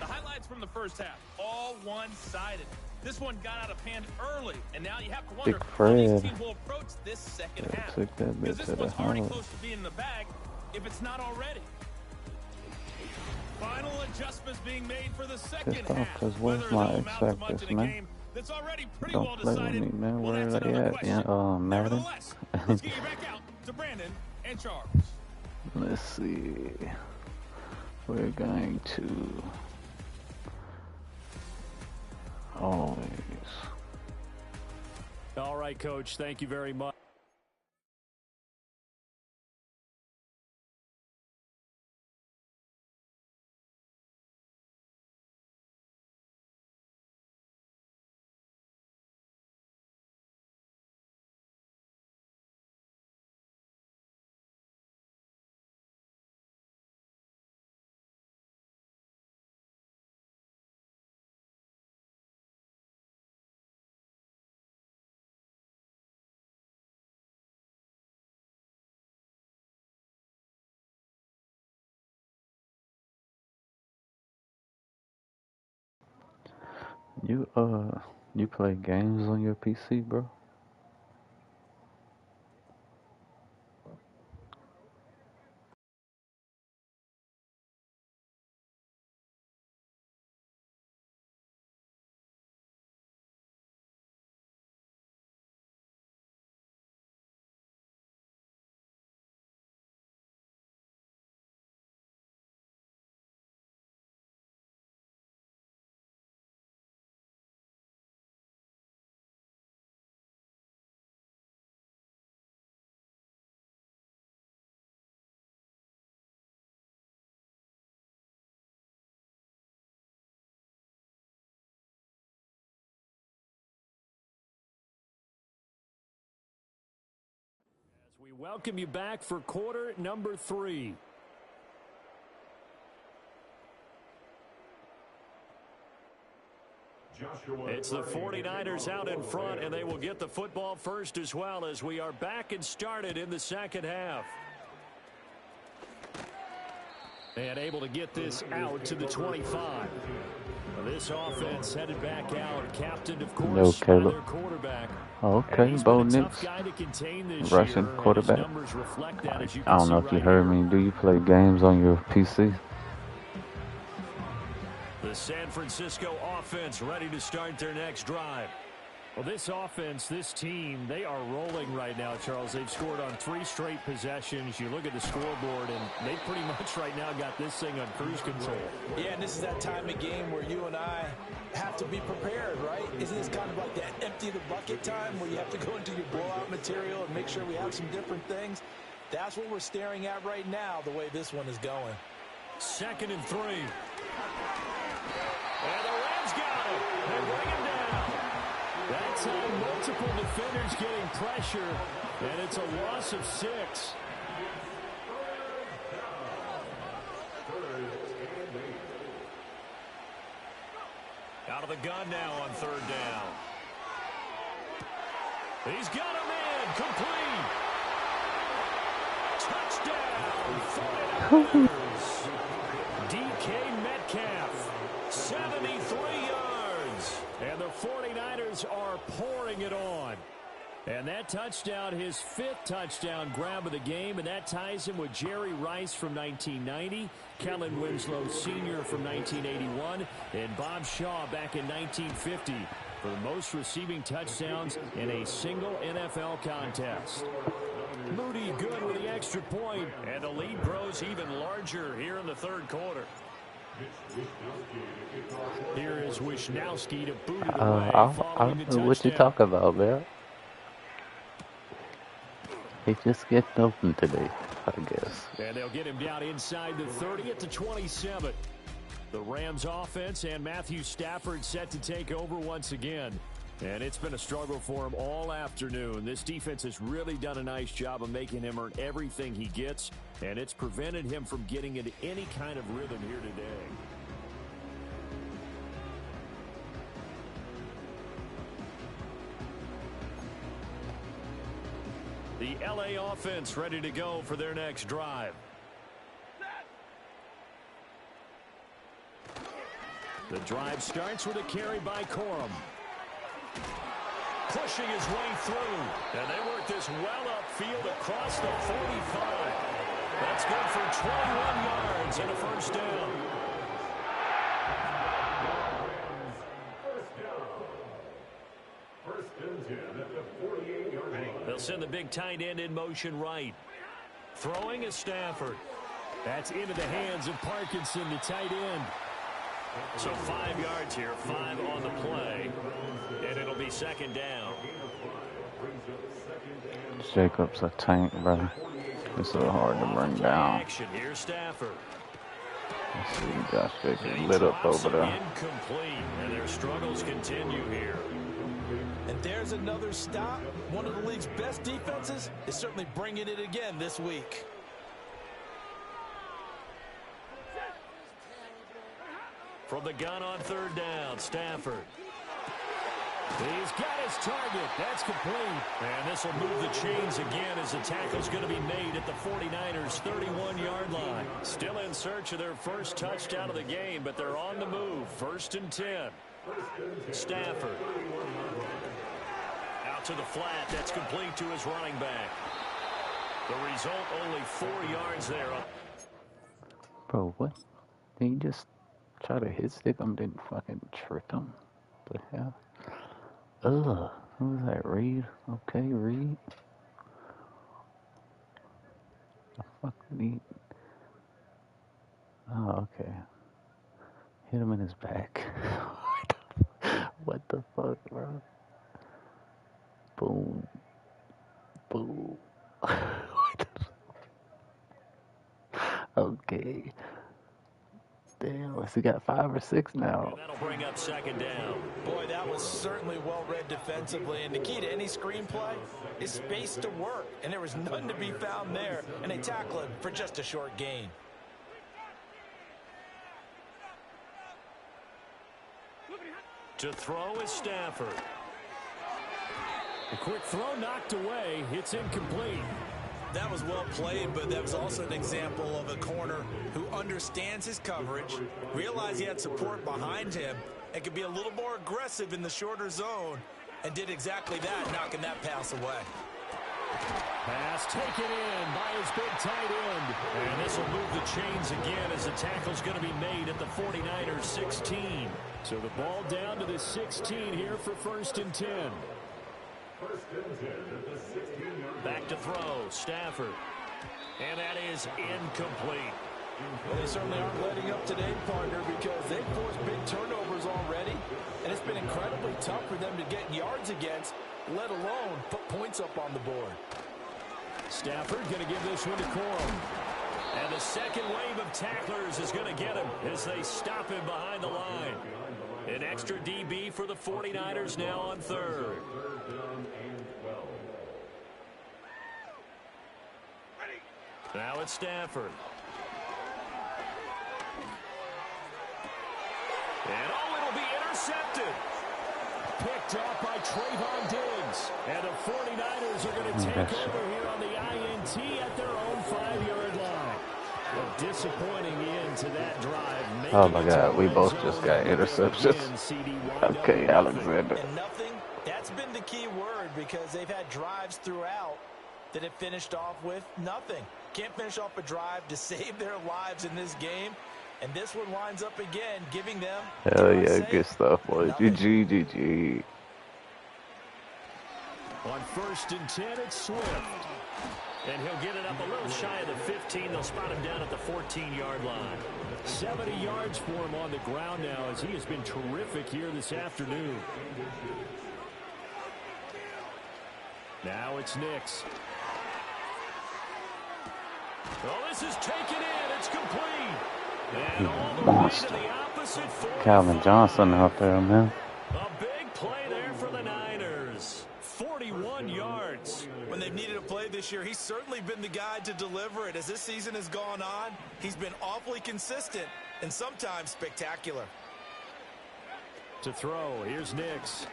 The highlights from the first half, all one-sided. This one got out of hand early, and now you have to wonder Big how these Fred. teams will approach this second half. Took that Because bit this to the one's already house. close to being in the bag, if it's not already. Final adjustments being made for the second Pissed off half. because where's my X Factors, man? That's already pretty Don't well play with decided. me, man. Well, Where that's are they another at? question. Yeah, Madden. Nevertheless, let's get you back out to Brandon and Charles. Let's see. We're going to always. All right, Coach. Thank you very much. You play games on your PC, bro? We welcome you back for quarter number 3. It's the 49ers out in front, and they will get the football first as well as we are back and started in the second half. And able to get this out to the 25. This offense headed back out, captained, of course, by their quarterback. Okay, Bo Nix, Russian quarterback. I don't know if you heard me. Do you play games on your PC? The San Francisco offense ready to start their next drive. Well, this offense, this team, they are rolling right now, Charles. They've scored on 3 straight possessions. You look at the scoreboard, and they pretty much right now got this thing on cruise control. Yeah, and this is that time of game where you and I have to be prepared, right? Isn't this kind of like that empty the bucket time where you have to go into your blowout material and make sure we have some different things? That's what we're staring at right now, the way this one is going. 2nd and 3. And the Rams got him. They bring him down. That's multiple defenders getting pressure, and it's a loss of 6. Out of the gun now on 3rd down. He's got him in. Complete. Touchdown. 49ers. DK Metcalf. 73 yards. And the 49ers are pouring it on. And that touchdown, his 5th touchdown grab of the game, and that ties him with Jerry Rice from 1990, Kellen Winslow Sr. from 1981, and Bob Shaw back in 1950 for the most receiving touchdowns in a single NFL contest. Moody good with the extra point, and the lead grows even larger here in the 3rd quarter. Here is Wisnowski to boot it away following the touchdown. What you talk about, man? He just getting open today, I guess. And they'll get him down inside the 30 at the 27. The Rams offense and Matthew Stafford set to take over once again. And it's been a struggle for him all afternoon. This defense has really done a nice job of making him earn everything he gets, and it's prevented him from getting into any kind of rhythm here today. The LA offense ready to go for their next drive. The drive starts with a carry by Corum. Pushing his way through. And they work this well upfield across the 45. That's good for 21 yards and a 1st down. They'll send the big tight end in motion right. Throwing is Stafford. That's into the hands of Parkinson, the tight end. So 5 yards here, 5 on the play, and it'll be 2nd down. Jacob's a tank, bro. It's so hard to bring down. Here's Stafford. I see Josh Jacobs lit up over there. Incomplete, and their struggles continue here. And there's another stop. One of the league's best defenses is certainly bringing it again this week. From the gun on 3rd down, Stafford. He's got his target. That's complete. And this will move the chains again as the tackle's going to be made at the 49ers' 31-yard line. Still in search of their first touchdown of the game, but they're on the move. 1st and 10. Stafford. Out to the flat. That's complete to his running back. The result, only 4 yards there. Bro, what? Did he just try to hit stick him? Didn't fucking trick him? The hell? Ugh. Who was that? Reed? Okay, Reed. The fuck did he? Oh, okay. Hit him in his back. What the fuck, bro? Boom. Boom. Okay. Damn, he got 5 or 6 now. And that'll bring up second down. Boy, that was certainly well-read defensively, and the key to any screenplay is space to work, and there was none to be found there, and they tackle him for just a short gain. To throw is Stafford. A quick throw knocked away. It's incomplete. That was well played, but that was also an example of a corner who understands his coverage, realized he had support behind him, and could be a little more aggressive in the shorter zone, and did exactly that, knocking that pass away. Pass taken in by his big tight end. And this will move the chains again as the tackle's going to be made at the 49ers 16. So the ball down to the 16 here for 1st and 10. Back to throw, Stafford. And that is incomplete. Well, they certainly aren't letting up today, partner, because they've forced big turnovers already, and it's been incredibly tough for them to get yards against, let alone put points up on the board. Stafford going to give this one to Corum. And the second wave of tacklers is going to get him as they stop him behind the line. An extra DB for the 49ers now on 3rd. Now it's Stafford. And it'll be intercepted. Picked off by Trayvon Diggs. And the 49ers are going to take over here on the INT at their own 5-yard line. A disappointing end to that drive. Oh my God, we both just got interceptions. Okay, Alexander. And nothing, that's been the key word, because they've had drives throughout that have finished off with nothing. Can't finish off a drive to save their lives in this game. And this one winds up again, giving them... Hell yeah, good stuff, boys. GG, GG. On 1st and 10, it's Swift. And he'll get it up a little shy of the 15. They'll spot him down at the 14-yard line. 70 yards for him on the ground now, as he has been terrific here this afternoon. Now it's Nix. Oh, this is taken in. It's complete. And all the Monster. way to the opposite 40. Calvin Johnson out there, man. A big play there for the Niners. 41 yards. When they've needed a play this year, he's certainly been the guy to deliver it. As this season has gone on, he's been awfully consistent and sometimes spectacular. To throw, here's Nix.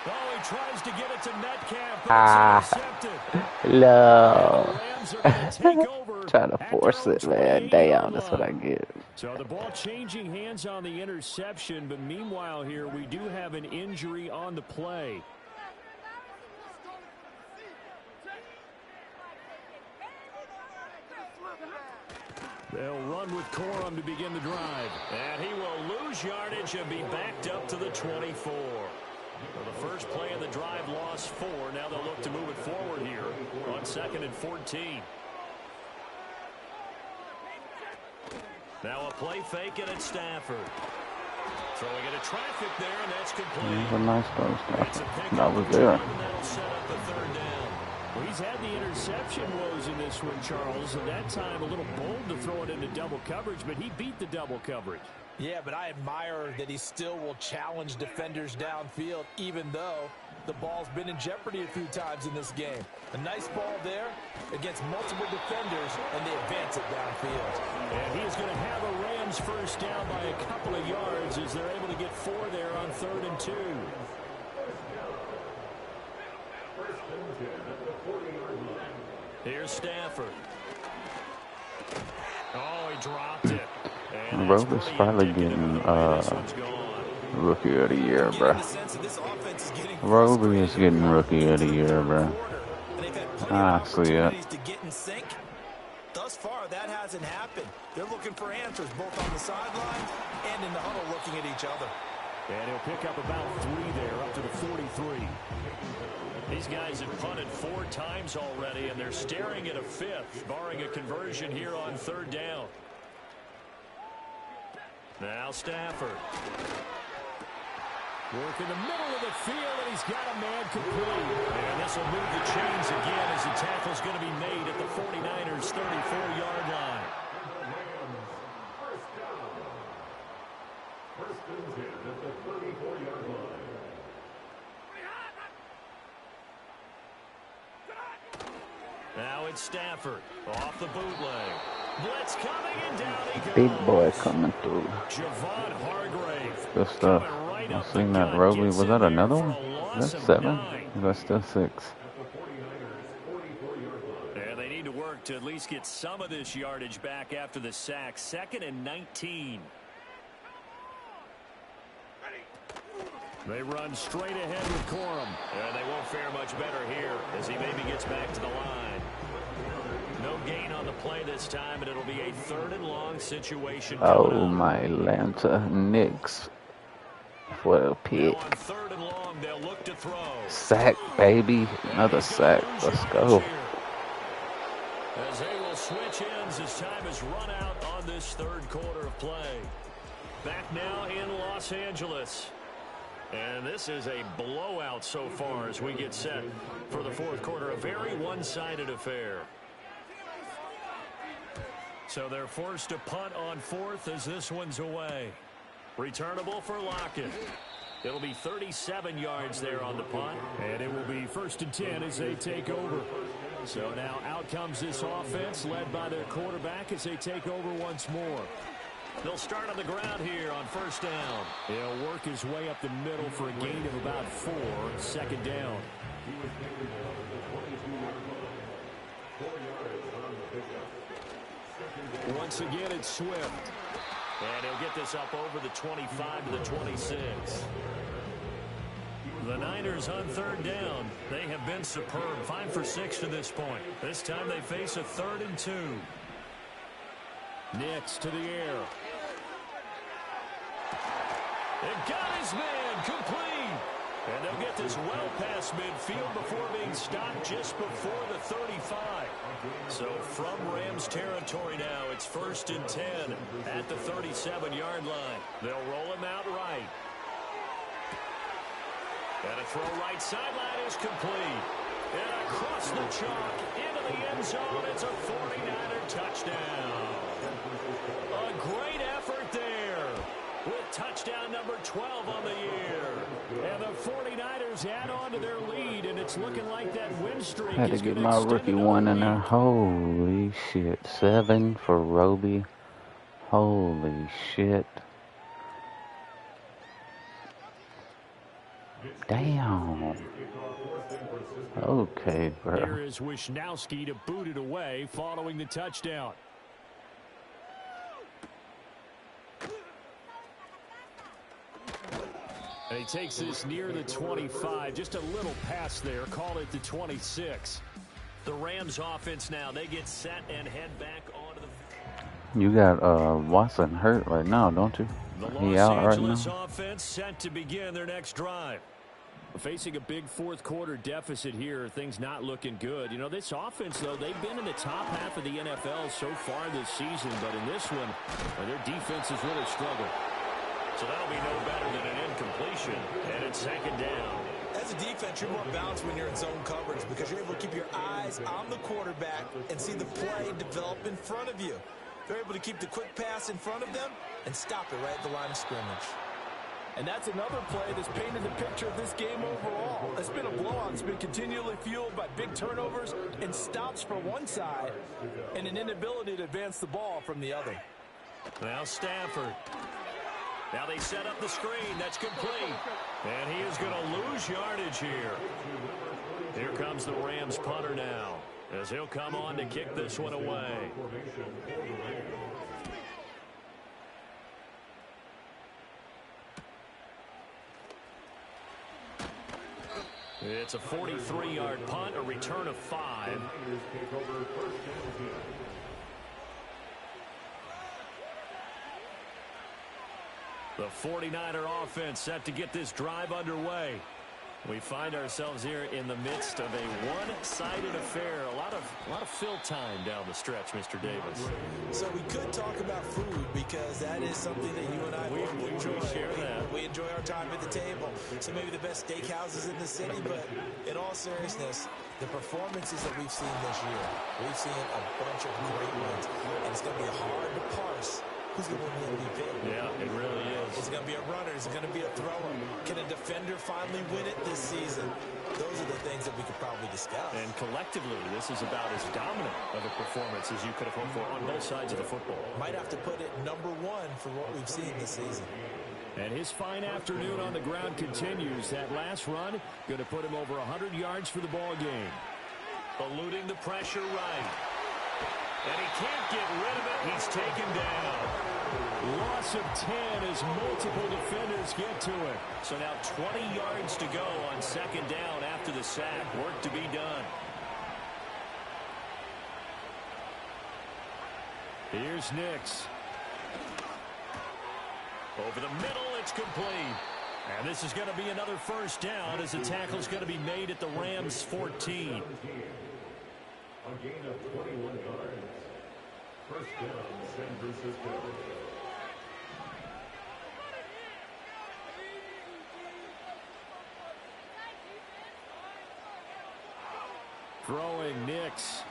Oh, he tries to get it to Metcalf, but it's intercepted. No. Rams are going to take over. Trying to force it, man. Damn, that's what I get. So the ball changing hands on the interception, but meanwhile here we do have an injury on the play. They'll run with Corum to begin the drive. And he will lose yardage and be backed up to the 24. Well, the first play of the drive lost 4. Now they'll look to move it forward here on 2nd and 14. Now a play fake, and it's Stafford. Throwing into traffic there, and that's complete. That was a nice throw. That was there. And that'll set up the 3rd down. Well, he's had the interception woes in this one, Charles, and that time a little bold to throw it into double coverage, but he beat the double coverage. Yeah, but I admire that he still will challenge defenders downfield, even though the ball's been in jeopardy a few times in this game. A nice ball there against multiple defenders, and they advance it downfield. And he is going to have a Rams first down by a couple of yards as they're able to get 4 there on 3rd and 2. Here's Stafford. Oh, he dropped it. Rover's probably getting Rookie of the Year, bro. Rover is getting Rookie of the Year, bro. I see it. Thus far, that hasn't happened. They're looking for answers both on the sidelines and in the huddle looking at each other. And he'll pick up about 3 there, up to the 43. These guys have punted 4 times already, and they're staring at a 5th, barring a conversion here on 3rd down. Now Stafford. Work in the middle of the field, and he's got a man complete. And this will move the chains again as the tackle's going to be made at the 49ers' 34-yard line. it's Stafford. Off the bootleg. Blitz coming, and down he goes. Big boy coming through. Javon Hargrave. Good stuff. I seen that Roby. Was that another one? That's 7? That's still 6. And they need to work to at least get some of this yardage back after the sack. 2nd and 19. They run straight ahead with Corum. And they won't fare much better here as he maybe gets back to the line. No gain on the play this time, and it'll be a 3rd and long situation. Oh, my Atlanta Knicks. 12 pick. On 3rd and long, they'll look to throw. Sack, baby. Another sack. Let's go. As they will switch ends as time has run out on this 3rd quarter of play. Back now in Los Angeles. And this is a blowout so far as we get set for the 4th quarter. A very one-sided affair. So they're forced to punt on 4th as this one's away. Returnable for Lockett. It'll be 37 yards there on the punt. And it will be 1st and 10 as they take over. So now out comes this offense led by their quarterback as they take over once more. They'll start on the ground here on 1st down. He'll work his way up the middle for a gain of about 4. 2nd down. Once again, it's Swift. And he'll get this up over the 25 to the 26. The Niners on 3rd down. They have been superb. 5 for 6 to this point. This time they face a 3rd and 2. Next to the air. It got his man complete. And they'll get this well past midfield before being stopped just before the 35. So from Rams territory now, it's 1st and 10 at the 37-yard line. They'll roll him out right. And a throw right sideline is complete. And across the chalk into the end zone, it's a 49er touchdown. A great effort there with touchdown number 12 on the year. And the 49ers add on to their lead, and it's looking like that win streak Had to is get going to my extend rookie another one in week. there. Holy shit. 7 for Roby. Holy shit. Damn. Okay, bro. Here is Wishnowski to boot it away following the touchdown. And he takes this near the 25. Just a little pass there. Call it the 26. The Rams offense now. They get set and head back onto the... You got Watson hurt right now, don't you? He out right now? The Los Angeles offense set to begin their next drive. Facing a big 4th quarter deficit here, things not looking good. You know, this offense, though, they've been in the top half of the NFL so far this season, but in this one, their defense has really struggled. So that'll be no better than an incompletion, and it's 2nd down. As a defense, you're more balanced when you're in zone coverage because you're able to keep your eyes on the quarterback and see the play develop in front of you. They're able to keep the quick pass in front of them and stop it right at the line of scrimmage. And that's another play that's painted the picture of this game overall. It's been a blowout. It's been continually fueled by big turnovers and stops for one side and an inability to advance the ball from the other. Now Stafford. Now they set up the screen. That's complete. And he is going to lose yardage here. Here comes the Rams punter now as he'll come on to kick this one away. It's a 43-yard punt, a return of 5. The 49er offense set to get this drive underway. We find ourselves here in the midst of a one-sided affair. A lot of fill time down the stretch, Mr. Davis. So we could talk about food because that is something that you and I both enjoy. We share that. We enjoy our time at the table. So maybe the best steakhouses in the city, but in all seriousness, the performances that we've seen this year, we've seen a bunch of great ones, and it's going to be hard to parse who's going to win the MVP? Yeah, it really is. Is it going to be a runner? Is it going to be a thrower? Can a defender finally win it this season? Those are the things that we could probably discuss. And collectively, this is about as dominant of a performance as you could have hoped for on both sides of the football. Might have to put it #1 for what we've seen this season. And his fine afternoon on the ground continues. That last run going to put him over 100 yards for the ball game. Eluding the pressure right. And he can't get rid of it. He's taken down. Loss of 10 as multiple defenders get to it. So now 20 yards to go on second down after the sack. Work to be done. Here's Nix. Over the middle, it's complete. And this is going to be another first down as the tackle's going to be made at the Rams' 14. A gain of 21 yards. First down, San Francisco. Throwing Nix.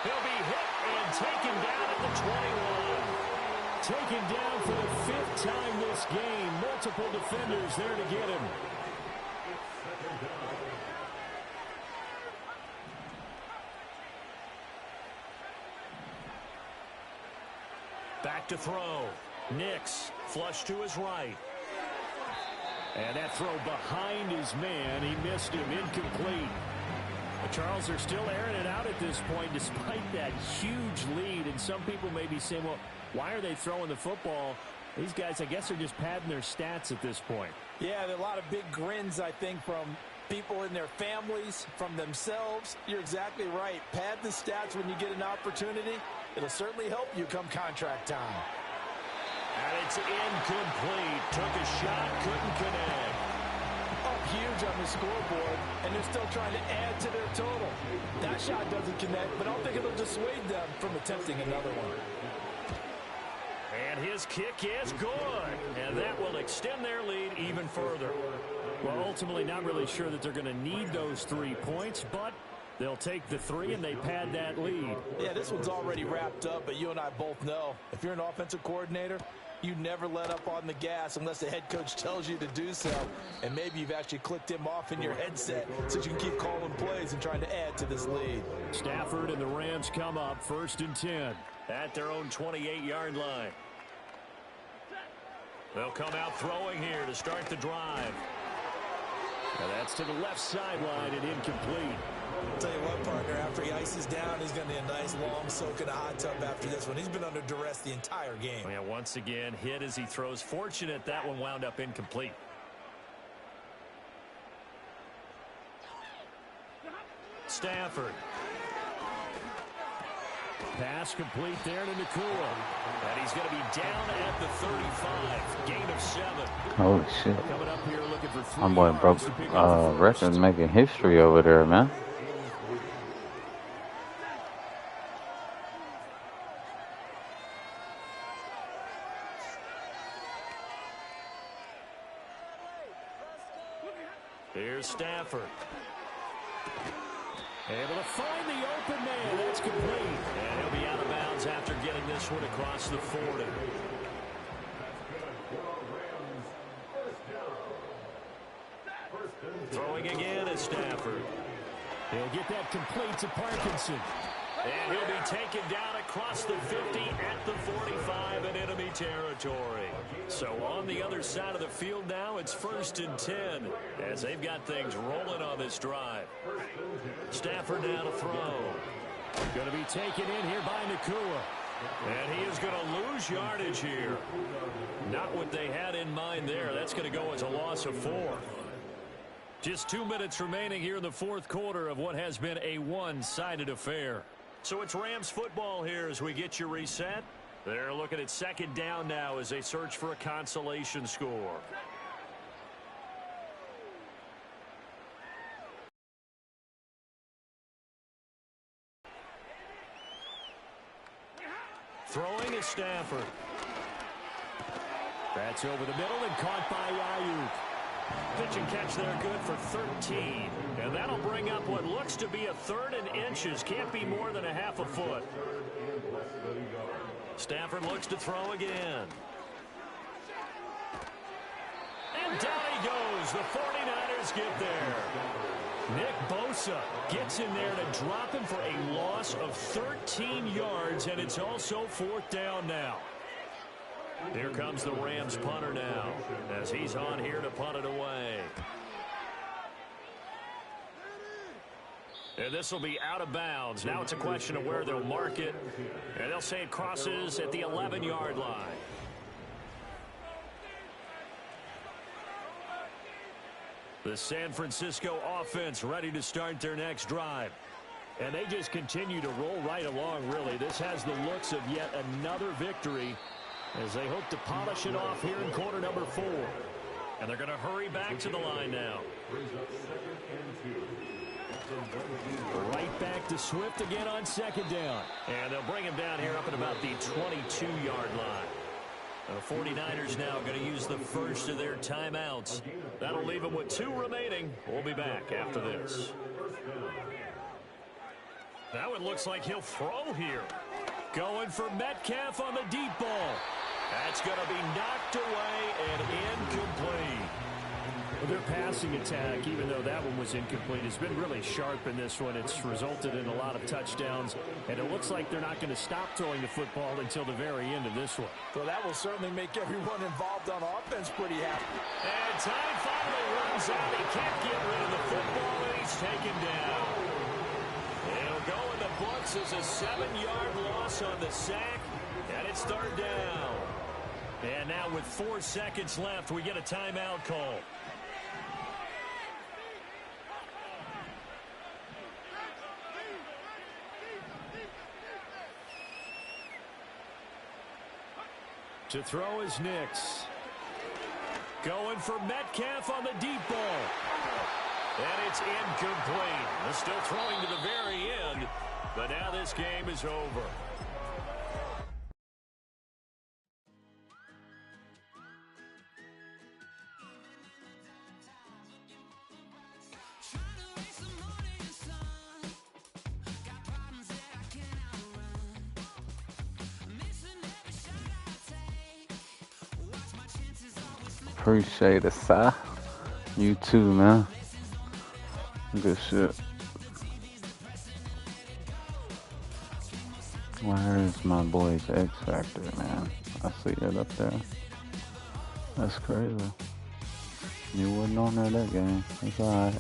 He'll be hit and taken down at the 21. Taken down for the 5th time this game. Multiple defenders there to get him. Back to throw. Nix flush to his right. And that throw behind his man. He missed him. Incomplete. But Charles, they're still airing it out at this point despite that huge lead. And some people may be saying, well, why are they throwing the football? These guys, I guess, are just padding their stats at this point. Yeah, there are a lot of big grins, I think, from people in their families, from themselves. You're exactly right. Pad the stats when you get an opportunity. It'll certainly help you come contract time. And it's incomplete. Took a shot, couldn't connect. Up huge on the scoreboard, and they're still trying to add to their total. That shot doesn't connect, but I don't think it'll dissuade them from attempting another one. And his kick is good. And that will extend their lead even further. Well, ultimately, not really sure that they're going to need those 3 points, but they'll take the 3 and they pad that lead. Yeah, this one's already wrapped up, but you and I both know if you're an offensive coordinator, you never let up on the gas unless the head coach tells you to do so. And maybe you've actually clicked him off in your headset so you can keep calling plays and trying to add to this lead. Stafford and the Rams come up 1st and 10. At their own 28-yard line. They'll come out throwing here to start the drive. Now that's to the left sideline and incomplete. I'll tell you what, partner, after he ices down, he's going to need a nice long soak in a hot tub after this one. He's been under duress the entire game. Yeah, once again, hit as he throws. Fortunate that one wound up incomplete. Stafford. Pass complete there to Nakua. And he's going to be down at the 35. Gain of 7. Holy shit. Coming up here looking for 3 My boy broke record making history over there, man. Here's Stafford. Able to find the open man. That's complete. And he'll be out of bounds after getting this one across the 40. Throwing again is Stafford. He'll get that complete to Parkinson. And he'll be taken down across the 50 at the 45 in enemy territory. So on the other side of the field now, it's 1st and 10 as they've got things rolling on this drive. Stafford now to throw. Going to be taken in here by Nakua. And he is going to lose yardage here. Not what they had in mind there. That's going to go as a loss of 4. Just 2 minutes remaining here in the 4th quarter of what has been a one-sided affair. So it's Rams football here as we get you reset. They're looking at 2nd down now as they search for a consolation score. Throwing is Stafford. That's over the middle and caught by Ayuk. Pitch and catch there good for 13. And that'll bring up what looks to be a 3rd and inches. Can't be more than a half a foot. Stafford looks to throw again. And down he goes. The 49ers get there. Nick Bosa gets in there to drop him for a loss of 13 yards, and it's also 4th down now. Here comes the Rams punter now, as he's on here to punt it away. And this will be out of bounds. Now it's a question of where they'll mark it, and they'll say it crosses at the 11-yard line. The San Francisco offense ready to start their next drive. And they just continue to roll right along, really. This has the looks of yet another victory as they hope to polish it off here in quarter number 4. And they're going to hurry back to the line now. Right back to Swift again on 2nd down. And they'll bring him down here up at about the 22-yard line. The 49ers now going to use the first of their timeouts. That'll leave them with 2 remaining. We'll be back after this. Now it looks like he'll throw here. Going for Metcalf on the deep ball. That's going to be knocked away and incomplete. Their passing attack, even though that one was incomplete, has been really sharp in this one. It's resulted in a lot of touchdowns, and it looks like they're not going to stop throwing the football until the very end of this one. So that will certainly make everyone involved on offense pretty happy. And time finally runs out. He can't get rid of the football, and he's taken down. It'll go in the books as a 7-yard loss on the sack, and it's 3rd down. And now with 4 seconds left, we get a timeout call. To throw is Nix. Going for Metcalf on the deep ball. And it's incomplete. They're still throwing to the very end, but now this game is over. Appreciate it, Si. You too, man. Good shit. Where is my boy's X Factor, man? I see it up there. That's crazy. You wasn't on there that game. It's alright.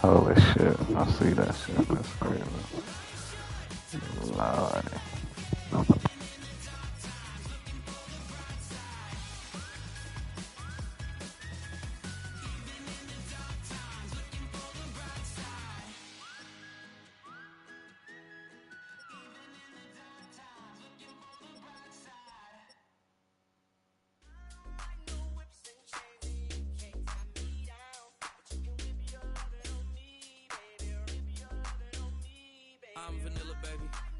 Holy shit, I see that shit. That's crazy. Lord. I'm vanilla, baby.